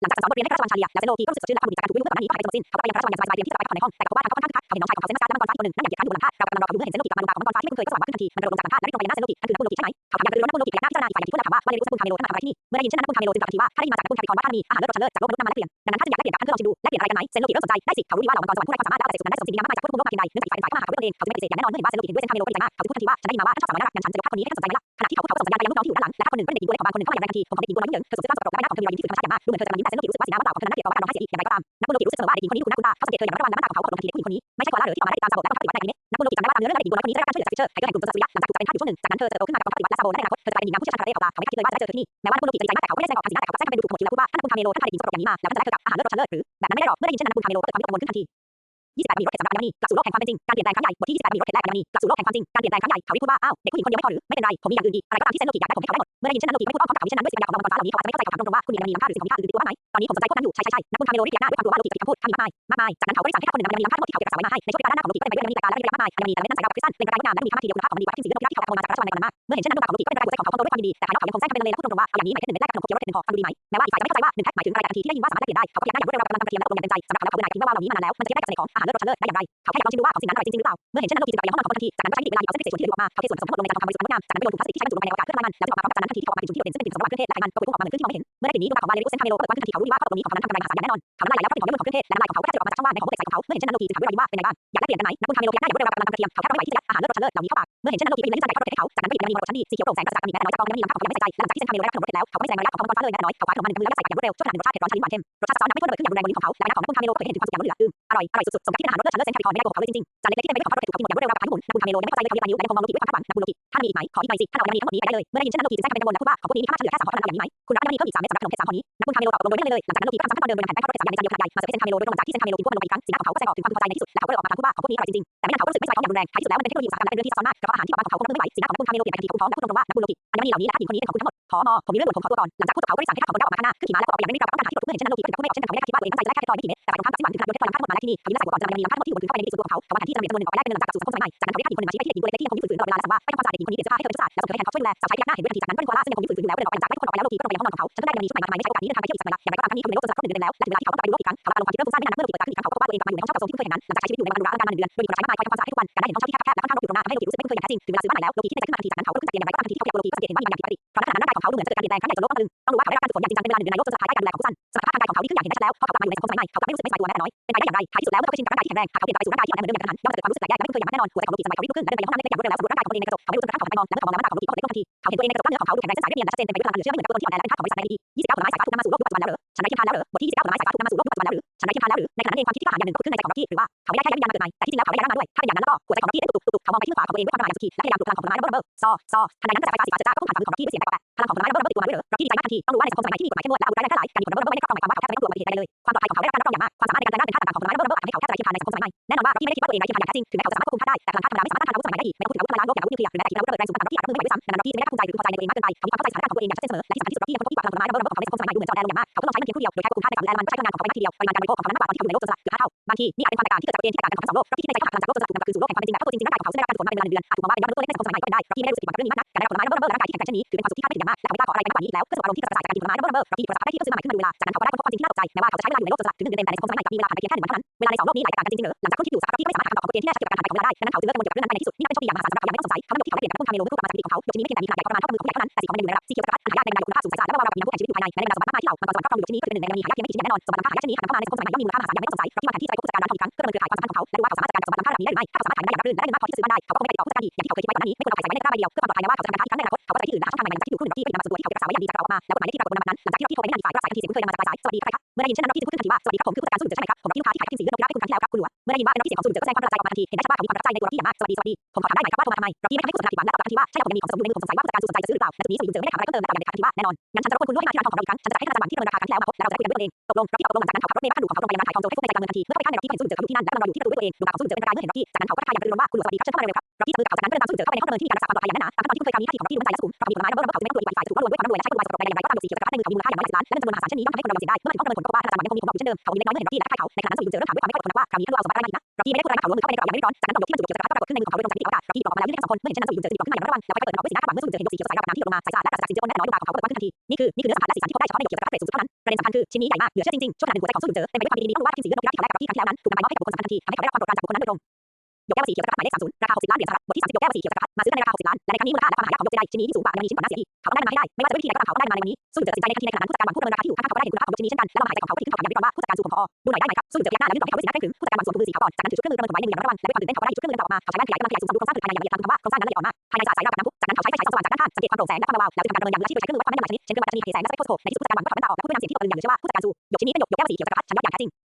Speaker 1: หลังจากสั่งสอนบทเรียนให้พระราชวังชาเลียแล้วเซโลกีก็รู้สึกสดชื่นและภาคภูมิใจการถูกวิวเมื่อก่อนหน้านี้ที่ผ่านไปจนหมดสิ้นเขาก็ไปยังพระราชวังอย่างสบายๆเตรียมที่จะไปพักผ่อนในห้องแต่ก็พบว่าทางเขาค่อนข้างคึกคักเขาเห็นน้องชายของเขาเซนสการและมังกรฟ้าอีกตัวหนึ่งนั่งอย่างเหยียดขาอยู่บนหลังคาเรากำลังรอเขาอยู่เมื่อเห็นเซโลกีกลับมาดวงตาของมังกรฟ้าที่ไม่เคยก็สว่างมากขึ้นทันทีมันกระโดดลงจากหลังคาและรีบตรงไปยังหน้าเซโลกีนั่นคือนักบุญโลกิใช่ไหมเขาถามอย่างกระตือรือร้นนักบุญโลกิพยักหน้าพิจารณาอีกฝ่ายอย่างที่พูดและถามว่าเรียนรู้สกุลคาเมโลท่านมาทำอะไรที่นี่เมื่อได้ยินเช่นนั้นนักบุญคาเมโลจึงกล่าวทันทีว่าข้าได้ยินมาจากนักบุญคาปิคอนว่าท่านมีอาหารเลิศรสชั้นเลิศจากโลกมนุษย์นำมาแลกเปลี่ยนดังนั้นถ้าจะอยากแลกเปลี่ยนกับท่านเพื่อลองชิมดูแลกเปลี่ยนอะไรกันไหมเซโลกีเริ่มสนใจได้สิเขารู้ดีว่าเหล่ามังกรสวรรค์ผู้ไร้ความสามารถแล้วแต่เสกสุดนั้นได้ส่งสิ่งดีงามมากมายจากทั่วทุกมุมโลกมาเพียงใดเนื่องจากอีกฝ่ายเข้ามาหาเขาด้วยตนเองเขาจะไม่ปฏิเสธอย่างแน่นอนเมื่อเห็นว่าเซโลกีเห็นด้วยเส้นคาเมโลก็ดีใจมากเขาจึงพูดทันทีว่าฉันได้ยินมาว่าท่านชอบสาวน้อยน่ารักอย่างฉันจะยกภาพคนนี้ให้ท่านสนใจไหมล่ะขณะที่เขาพูดเขาส่งสัญญาณไปยังลูกน้องที่อยู่ด้านหลังและคนหนึ่งก็เป็นเด็กหญิงตัวเล็กของบางคนหนึ่งเข้ามาอย่างแรงทันทีผมของเด็กหญิงตัวน้อยยิ่งเหยิงเธอสวมเสื้อกล้ามสกปรกและใบหน้าของเธอมีรอยยิ้มที่สุดธรรมชาติอย่างมากดูเหมือนเธอจะกำลังยิ้มแต่เซโลกีรู้สึกว่าสีหน้าว่างเปล่าของเธอนั้นน่าเกลียดกว่าการร้องไห้เสียอีกอย่างไรก็ตามนักบุญโลกิรู้สึกเสมอว่าเด็กหญิงคนนี้ดูน่าคุ้นตาเขาสังเกตเธออย่างระมัดระวังและหน้าตาของเขาก็ตกลงทันทีเด็กหญิงคนนี้ไม่ใช่คนละหรือที่ต่อมาได้ติดตามระบบและบังคับปฏิบัติใน นักบุญโลกิจำได้ว่าตามเนื้อเรื่องในหญิงตัวน้อยคนนี้จะได้รับการช่วยเหลือจากฟิชเชอร์ไทเกอร์แห่งกลุ่มโจรสลัดสุริยะหลังจากถูกจับเป็นทาสสุริยะเธอจะโตขึ้นมากับความปฏิบัติและสโบ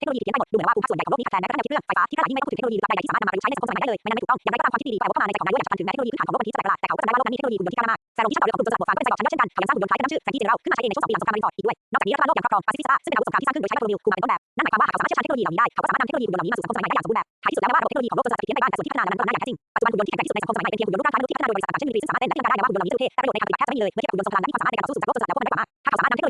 Speaker 1: เทคโนโลยีที่เขียนไปหมดดูเหมือนว่าภูมิภาคส่วนใหญ่ของโลกนี้ขาดแคลนแม้กระทั่งแนวคิดเรื่องไฟฟ้าที่ขณะนี้ไม่ต้องถึงเทคโนโลยีใดๆที่สามารถนำมาประยุกต์ใช้ในสังคมสมัยใหม่ได้เลยไม่นั้นไม่ถูกต้องอย่างไรก็ตามความคิดที่ดีกลายว่าเข้ามาในใจของนายด้วยอยากจะพันถึงแม้เทคโนโลยีพื้นฐานของโลกนี้จะแปลกประหลาดแต่เขาก็จำได้ว่าโลกนั้นมีเทคโนโลยีหุ่นยนต์ที่ก้าวหน้ามากแซนโรที่ชอบเกี่ยวกับกลุ่มโจรสลัดหมวกฟางก็เป็นไซบอร์กชั้นยอดเช่นกันเขายังสร้างหุ่นยนต์คล้ายกันตั้งชื่อแฟรงกี้เจเนอรัลขึ้นมาใช้เองในช่วง2 ปีหลังสงครามโลกที่ 2 อีกด้วยนอกจากนี้รัฐบาลโลกยังครอบครอง Pacific Sahara ซึ่งเป็นอาวุธสงครามที่สร้างขึ้นโดยใช้แบตโทรมิวคูมาเป็นต้นแบบนั่นหมายความว่าหากเขาสามารถเชี่ยวชาญเทคโนโลยีเหล่านี้ได้เขาก็สามารถนำเทคโนโลยีหุ่นยนต์เหล่านี้มาสู่สังคมสมัยใหม่ได้อย่างสมบูรณ์แบบท้ายที่สุดแล้วแม้ว่าระบบเทคโนโลยีของโลกจะเพี้ยนไปบ้างแต่ส่วนที่พัฒนานั้นต้องทำงานอย่างแท้จริงปัจจุบันหุ่นยนต์ที่แข็งแกร่งที่สุดในสังคมสมัยใหม่เป็นเพียงหุ่นยนต์รูปร่างคล้ายมนุษย์ที่พัฒนาโดยบริษัทต่างๆเช่นมิลิทรีซึ่งสามารถเต้นและที่ทำการได้แม้ว่าหุ่นยนต์เหล่านี้จะเท่แต่ประโยชน์ในทางปฏิบัติแทบไม่มีเลยเมื่อเทียบกับหุ่นยนต์สงครามนั้นที่มีความสามารถในการต่อสู้สุดจากโลกจนสลัดพวกนั้นได้กว่าถ้าเขาสามารถนำเทคโนโลยี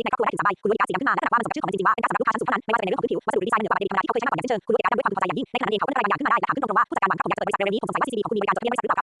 Speaker 1: ชิกในครอบครัวได้ถึง3ใบคุณรู้การ์ดสีดำขึ้นมาและตระหนักว่ามันสมกับชื่อของมันจริงๆว่าเป็นการสำหรับลูกค้าชั้นสูงเท่านั้นไม่ว่าจะเป็นในเรื่องของพื้นผิววัสดุหรือดีไซน์เหนือกว่าปกติธรรมดาที่เขาเคยใช้มากกว่าอย่างสิ้นเชิงคุณรู้การ์ดด้วยความพึงพอใจอย่างยิ่งในขณะนั้นเองเขาก็นึกอะไรบางอย่างขึ้นมาได้และถามขึ้นตรงๆว่าผู้จัดการวางแผนของอยากจะเปิดบริษัทเร็วๆนี้คงสงสัยว่า CCTV ของคุณมีบริการจดทะเบียนบริษัทหรือเปล่า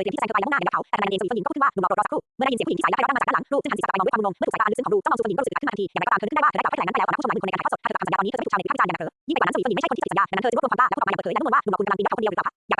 Speaker 1: เลยเตรียมที่จะแซงเธอไปและมุ่งหน้าไปยังเขาแต่ทันใดนั้นเองสวีเฟิงหญิงก็พูดขึ้นว่าหนุ่มรอสักครู่เมื่อได้ยินเสียงผู้หญิงที่สายลับไปรอบนั่งมาจากด้านหลังรูปซึ่งหันศีรษะกลับไปมองด้วยความงงเมื่อถูกสายตาอันลึกซึ้งของรูปจ้องมองสวีเฟิงหญิงก็รู้สึกอึดอัดขึ้นมาทันทีอย่างไรก็ตามเธอนึกขึ้นได้ว่าเธอได้กล่าวให้แถลงนั้นไปแล้วต่อหน้าผู้ชมหลายหมื่นคนในการถ่ายทอดสดถ้าเธอกลับคำสัญญาตอนนี้เธอจะถูกชาวเน็ตวิพากษ์วิจารณ์อย่างหนักยิ่งไปกว่านั้นสวีเฟิงหญิงไม่ใช่คนที่ผิดสัญญาดังนั้นเธอจะรวบรวมความกล้าและข้อความอย่างเปิดเผยและจำนวนว่าหนุ่มรอคุณกำลังปีนเข้าคนเดียวหรือเปล่า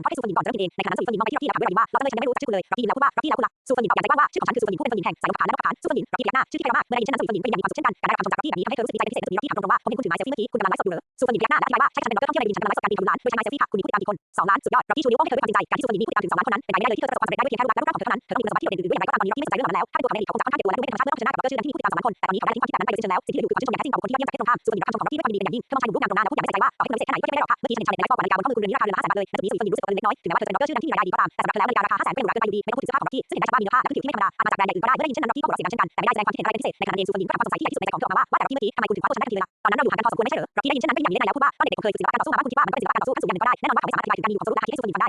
Speaker 1: การพอดให้ซูเฟิงหญิงก่อนจะเริ่มกินเองในขณะนั้นซูเฟิงหญิงมองไปที่ร็อกกี้แล้วถามด้วยรอยยิ้มว่าเราทำไมฉันไม่รู้จักชื่อคุณเลยร็อกกี้ยิ้มแล้วพูดว่าร็อกกี้แล้วคุณล่ะซูเฟิงหญิงตอบอย่างใจกว้างว่าชื่อของฉันคือซูเฟิงหญิงผู้เป็นเฟิงหญิงแห่งสายนกขานและนกขานซูเฟิงหญิงร็อกกี้พยักหน้าชื่อที่ใครมากเมื่อได้ยินเช่นนั้นซูเฟิงหญิงก็ยังมีความสุขเช่นกันการได้รับคำชมจากร็อกกี้แบบนี้ทำให้เธอรู้สึกดีใจเป็นพิเศษสุดนี้ร็อกกี้ถามตรงๆว่าผมเห็นคุณถือไม้เซลฟี่เมื่อกี้คุณกำลังไลฟ์สดอยู่เหรอซูเฟิงหญิงพยักหน้าและอธิบายว่าใช่ฉันเป็นด็อกเตอร์ท่องเที่ยวในดินฉันกำลังไลฟ์สดการบินทะลุล้านโดยใช้ไม้เซลฟี่ค่ะคุณมีผู้ติดตามกี่คน2 ล้านสุดยอดร็อกกี้ชูนิ้วโป้งให้เธอด้วยความจริงใจการที่ซูเฟิงหญิงมีผู้ติดตามถึง2 ล้านคนนั้นเป็นไปไม่ได้เลยที่เธอจะประสบความสำเร็จได้ด้วยเพียงแค่รูปลักษณ์และรูปร่างของเธอเท่านั้นเธอต้องมีคุณสมบัติที่โดดเด่นอื่นๆด้วยอย่างไรก็ตามตอนนี้ร็อกกี้ไม่สนใจเรื่องเหล่านั้นแล้วถ้าเป็นตัวเขาเองเขาคงจะค่อนข้างเกลียดตัวและดูไม่เป็นธรรมชาติเมื่อต้องเผชิญหน้ากับผู้ติดตาม2 ล้านคนแต่ตอนนี้เขาได้ทิ้งความคิดแบบนั้นไปโดยสิ้นเชิงแล้วสิ่งที่เหลืออยู่คือความชื่นชมอย่างแท้จริงต่อบุคคลที่ยอดเยี่ยมจากเพศตรงข้ามซูเฟิงหญิงรับคำชมของร็อกกี้ด้วยความยินดีเป็นอย่างยิ่งเธอมองชายหนุ่มรูปงามตรงหน้าแล้วพูดอย่างไม่ใส่ใจว่าต่อให้คุณพิเศษแค่ไหนก็เทียบไม่ได้หรอกค่ะเมื่อกี้ฉันเห็นชายในไลฟ์บอกบนนาฬิกาบนข้อมือคุณเรือนนี้ราคาเดือนละ500,000 บาทเลยและจุดนี้ซูเฟิงหญิงรู้สึกตกตะลึงเล็กน้อยถึงแม้ว่าเธอจะเป็นด็อกเตอร์ชื่อดังที่มีรายได้ดีก็ตามแต่สำหรับเธอแล้วนาฬิการาคา500,000ก็ยังหรูหราเกินไปอยู่ดีไม่ต้องพูดถึงเสื้อผ้าของร็อกกี้ซึ่งเห็นได้ชัดว่ามีเนื้อผ้าและวัตถุดิบที่ไม่ธรรมดาอาจมาจากแบรนด์ใหญ่อื่นก็ได้เมื่อได้ยินเช่นนั้นร็อกกี้ก็หัวเราะเสียงดังเช่นกันแต่ไม่ได้แสดงความคิดเห็นอะไรเป็นพิเศษในขณะนั้นเองซูเฟิงหญิงก็รับความสงสัยที่ใหญ่ที่สุดในใจของเธอออกมาว่าแต่ร็อกกี้เมื่อกี้ทำไมคุณถึงคว้าตัวฉันได้ทันทีเวลาตอนนั้นเราอยู่ห่างกันพอสมควรไม่ใช่เหรอร็อกกี้ได้ยินเช่นนั้นก็อย่างนี้ได้แล้วพูดว่าตอนเด็กๆผมเคยฝึกศิลปะการต่อสู้มาว่าคุณคิดว่ามันก็เป็นศิลปะการต่อสู้ขั้นสูงอย่างหนึ่งก็ได้แน่นอนว่าเขาไม่สามารถอธิบายถึงการมีอยู่ของสมรภูมิและที่สุดในฝันได้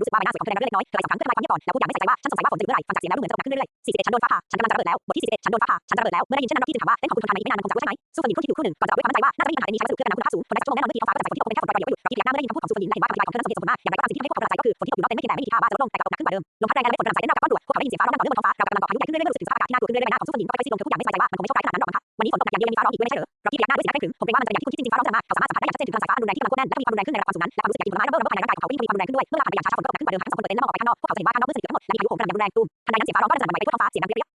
Speaker 1: รู้สึกว่าใบหน้าสวยของเธอแรงระเรื่อเล็กน้อยเธอไล่สอบถามเพื่อระบายความเงียบก่อนแล้วพูดอย่างไม่ใส่ใจว่าฉันสงสัยว่าฝนจะหยุดเมื่อไหร่ฟังจากเสียงแล้วดูเหมือนจะหนักขึ้นเรื่อยๆ41ฉันโดนฟ้าผ่าฉันกำลังจะระเบิดแล้วบทที่41ฉันโดนฟ้าผ่าฉันจะระเบิดแล้วเมื่อได้ยินเช่นนั้นพี่จึงถามว่าเล่นของคุณทำนานนี้ไม่นานมันคงจะรู้ใช่ไหมสู้กับหญิงคนที่อยู่ครู่หนึ่งก่อนจะบอกด้วยความมั่นใจว่าน่าจะไม่มีปัญหาอะไรนี้ใช้วัสดุเพื่อกันน้ำคุณภาพสูงคนได้สักชั่วโมงแน่นอนเมื่อกี้ท้องฟ้าก็จะใส่ฝนที่ตกเป็นแค่ฝนปล่อยๆอยู่เพราะที่เปียกหน้าเมื่อได้ยินคำพูดของซูซุนหญิงและเห็นว่าการระบายของเธอนั้นสมเหตุสมผลมากอย่างไรก็ตามสิ่งที่ทำให้พวกเขาประหลาดใจก็คือฝนที่ตกอยู่นอกเต็นท์ไม่เพียงแต่ไม่มีทีท่าว่าจะลดลงแต่กลับตกหนักขึ้นกว่าเดิมลมพัดแรงและเม็ดฝนกระจายเต็นท์นอกกับก้อนด่วนพวกเขาได้ยินเสียงฟ้าร้องดังต่อเนื่องบนท้องฟ้าเรากำลังต่อพายุใหญ่ขึ้นเรื่อยๆรู้สึกถึงสภาพอากาศที่น่ากลัวขึ้นเรื่อยๆใบหน้าของซูซุนหญิงค่อยๆซีดลงเธอพูดอย่างไม่สบายใจว่ามันคงไม่โชคร้ายขนาดนั้นหรอกมั้งคะวันนี้ฝนตกหนักอย่างเดียวยังมีฟ้าร้องอีกด้วยไม่ใช่เหรอเราที่เปียกหน้าด้วยสีหน้าเคร่งขรึมผมเกรงว่ามันจะเป็นอย่างที่คุณคิดจริงๆฟ้าร้องจะมากเขาสามารถสัมผัสได้อย่างชัดเจนถึงพลังสายฟ้าอันรุนแรงที่กำลังควบแน่นและมีความรุนแรงขึ้นในระดับความสูงนั้นและความรู้สึกอยากกินผลไม้ระเบิดระเบิดภายในร่างกายของเขาก็ยิ่งทวีความรุนแรงขึ้นด้วยเมื่อเวลาผ่านไปอย่างช้าๆฝนก็ตกหนักขึ้นกว่าเดิมทั้งสองคนเปิดเต็นท์และมองออกไปข้างนอกพวกเขาจะเห็นว่าข้างนอกมืดสนิทเกือบทั้งหมดและมีพายุโหมกระหน่ำอย่างรุนแรงตูมทันใดนั้นเสียงฟ้าร้องก็จะสั่นไหวไปทั่วท้องฟ้าเสียงดังเปรี้ย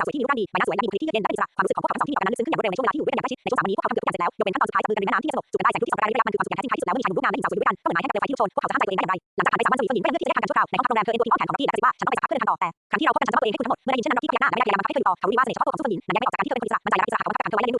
Speaker 1: สาวสวยที่มีรูปร่างดีใบหน้าสวยและมีบุคลิกที่เยือกเย็นและเป็นอิสระความรู้สึกของพวกเขาทั้งสองที่มีต่อกันนั้นลึกซึ้งขึ้นอย่างรวดเร็วในช่วงเวลาที่อยู่ด้วยกันอย่างใกล้ชิดในช่วง3 วันนี้พวกเขาทำเกือบทุกอย่างเสร็จแล้วยกเว้นขั้นตอนสุดท้ายจับมือกันในแม่น้ำที่สงบจูบกันได้แสงที่สองการระยะมันคือความสุขอย่างแท้จริงท้ายที่สุดแล้วเมื่อมีชายหนุ่มรูปงามและหญิงสาวสวยอยู่ด้วยกันก็เหมือนไม้ให้กระเปลวไฟที่ลุกโชนพวกเขาจะห้ามใจตัวเองได้อย่างไรหลังจากการไป3 วัน4 คืนอย่างนี้พวกนายให้กระเปลวไฟที่ลุกโชนในห้องพักโรงแรมเธอเองตัวที่อ้อนแขนของร็อกกี้และกระซิบว่าฉันต้องไปสาบานบนสวรรค์ผู้หญิงก็เลยเลือกที่จะได้การชั่วคราวในห้องพักโรงแรมเธอเองตัวที่อ้อนแขนของร็อกกี้และกระซิบว่าฉันต้องไปสาบานเพื่อเดินทางต่อแต่ครั้งที่เราพบกันฉันจะบอกตัวเองให้คุณทั้งหมดเมื่อได้ยินเช่นนั้นร็อกกี้เตือนตัวเองให้คุณทั้งหมดเมื่อได้ยินเช่นนั้นน็อกกี้เตือนตัวเองให้คุณทั้งหมดเมื่อได้ยินเช่นนั้นน็อกกี้เตือนตัวเองให้คุณทั้งหมดเขารู้ว่าเสน่ห์เฉพาะตัวของสู้ผู้หญิงนั้นแยกไม่ออกจากการที่เธอเป็นคนอิสระมันจะแยกไม่ออกจากการที่เขาไว้เลี้ยงดู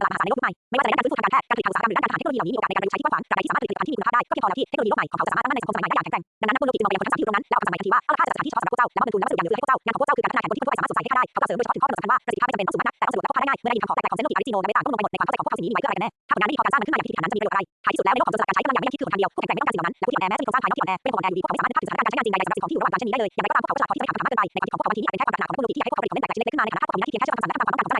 Speaker 1: ตลาดมหาศาลในโลกใหม่ไม่ว่าจะในด้านการซื้อทางการแพทย์การผลิตทางอุตสาหกรรมหรือด้านการทางเทคโนโลยีเหล่านี้มีโอกาสในการประยุกต์ใช้ที่กว้างขวางตราบใดที่สามารถผลิตผลิตภัณฑ์ที่มีคุณภาพได้ก็เพียงพอแล้วที่เทคโนโลยีโลกใหม่ของเขาจะสามารถตั้งมั่นในสังคมสมัยใหม่ได้อย่างแข็งแกร่งดังนั้นนักบุญโลกิจจึงมองไปยังคนทั้งสามที่อยู่ตรงนั้นแล้วออกคำสั่งใหม่ทันทีว่าเอาละถ้าจะสถานที่เฉพาะสำหรับพวกเจ้าและบรรทุนและวัสดุอย่างเหลือให้พวกเจ้างานของพวกเจ้าคือการพัฒนาแผนที่ทุกคนสามารถสวมใส่ให้ข้าได้เขากล่าวเสริมโดยเฉพาะถึงข้อกำหนดสำคัญว่าประสิทธิภาพไม่จำเป็นต้องสูงมากนักแต่ต้องสะดวกและพกพาได้ง่ายเมื่อได้ยินคำขอแตกของเซนโลกิอาริจิโนและไม่ต่างก็ลงไปหมดในความเข้าใจของพวกเขาสิ่งนี้มีไว้เพื่ออะไรกันแน่ถ้าผลงานไม่มีพอการสร้างมันขึ้นมาอย่างที่คิดฐานนั้นจะมีประโยชน์อะไรท้ายที่สุดแล้วในโลกของโจรสลัดการใช้พลังอย่างไม่ยังคิดคือหนทางเดียวผู้แข็งแกร่งไม่ต้องการสิ่งเหล่านั้นและผู้ที่อ่อนแอแม้จะมีโครงสร้างภายนอกที่อ่อนแอเป็นของอ่อนแออยู่ดีพวกเขาไม่สามารถที่จะสถานการณ์การใช้งานจริงใดๆสำหรับสิ่งของที่อยู่ระหว่างการใช้นี้ได้เลยอย่างไรก็ตามพวกเขาก็ฉลาดพอที่จะไม่ถามคำถามมากเกินไปในความคิดของพวกเขาบางทีนี่อาจเป็นแค่ความปรารถนาของมนุษย์โลกิที่อยากให้พวกเขาผลิตผลเล่นแต่การใช้ในเล็กๆขึ้นมาในฐานะภาพของวิญญาณที่เพียงแค่ช่วยความสั่งและทำความต้องการของเจ้านาย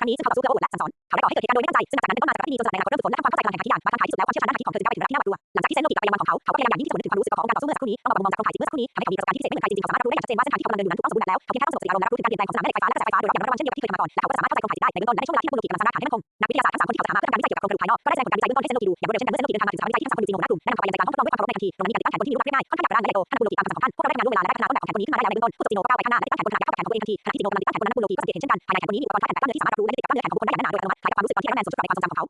Speaker 1: ครั้งนี้ซึ่งเขาต่อสู้เพื่อโอ้อวดและสั่งสอนเขาได้ก่อให้เกิดเหตุการณ์โดยไม่ตั้งใจซึ่งหลังจากนั้นก็มาจากพระที่ดีจนสำเร็จในอนาคตเริ่มฝึกฝนและทำความเข้าใจกำลังแข่งขันที่ยากบางครั้งถ่ายที่สุดแล้วความเชี่ยวชาญด้านทางที่2เธอจึงได้ไปถึงระดับที่น่าหวาดกลัวหลังจากที่เซนโลกิกลับไปยังวังของเขาเขาก็พยายามอย่างยิ่งที่จะนึกถึงความรู้สึกของการต่อสู้เมื่อสักครู่นี้ต้องบอกมุมมองจากกองถ่ายเมื่อสักครู่นี้ทำให้เขามีประสบการณ์ที่พิเศษไม่เหมือนใครจริงๆเขาสามารถรับรู้ได้อย่างชัดเจนว่าเส้นทางที่เขากำลังเดินอยู่นั้นถูกต้องสมบูรณ์แบบแล้วเขาเพียงแค่ต้องสงบสติอารมณ์และรับรู้ถึงการเปลี่ยนแปลงของสนามแม่เหล็กไฟฟ้าและกระแสไฟฟ้าโดยรอบอย่างระมัดระวังเช่นเดียวกับที่เคยทำมาก่อนและเขาก็สามารถเข้าใจกองถ่ายได้ในเบื้องต้นและในช่วงเวลาที่เทคโนโลยีกำลังสร้างรากฐานที่มั่นคงนักวิทยาศาสตร์ทั้ง3คนที่เขาถามหาเพื่อทำการวิจัยเกี่ยวกับโครงกระดูกภายนอกก็ได้แสดงผลการวิจัยเบื้องต้นให้เซนโลกิดูอย่างรวดเร็วเช่นนั้นเมื่อเซนโลกิเดินทางมาถึงสถาบันวิจัยที่ทั้ง3คนดูจริงๆของนักกลุ่มได้นำความพยายามในการท่องทดลองด้วยความเคารพในทันทีตรงนั้นมีกติกาแข่งคนที่มีรูปร่างที่ง่ายค่อนข้างจับร่างและใหญ่โตท่านนักบุรุษตามคำสั่งของท่านพวกเราได้ทำงานร่วมเวลาและได้พัฒนาต้นแบบของแขนคนนี้ขึ้นมาได้แล้วในเบื้องต้นผู้ฝึกจิโนก็ก้าวไปข้างหน้าและตั้งแขนบนขนาดยักษ์เข้ากับแขนของตัวเองทันทีขณะที่จิโนกำลังติดตั้งแขนบนนั้นนักบุรุษก็สังเกตเห็นเช่นกันภายในแขนคนนี้มีอุปกรณ์คล้ายแขนแต่กล้ามเนื้อที่สามารถรับรู้และติดกับกล้ามเนื้อแขนของบุคคลได้อย่างแน่นหนาโดยอัตโนมัติคล้ายกับความรู้สึกตอนที่ไอรอนแมนสวมชุดปฏิบัติความทรงจำของเขา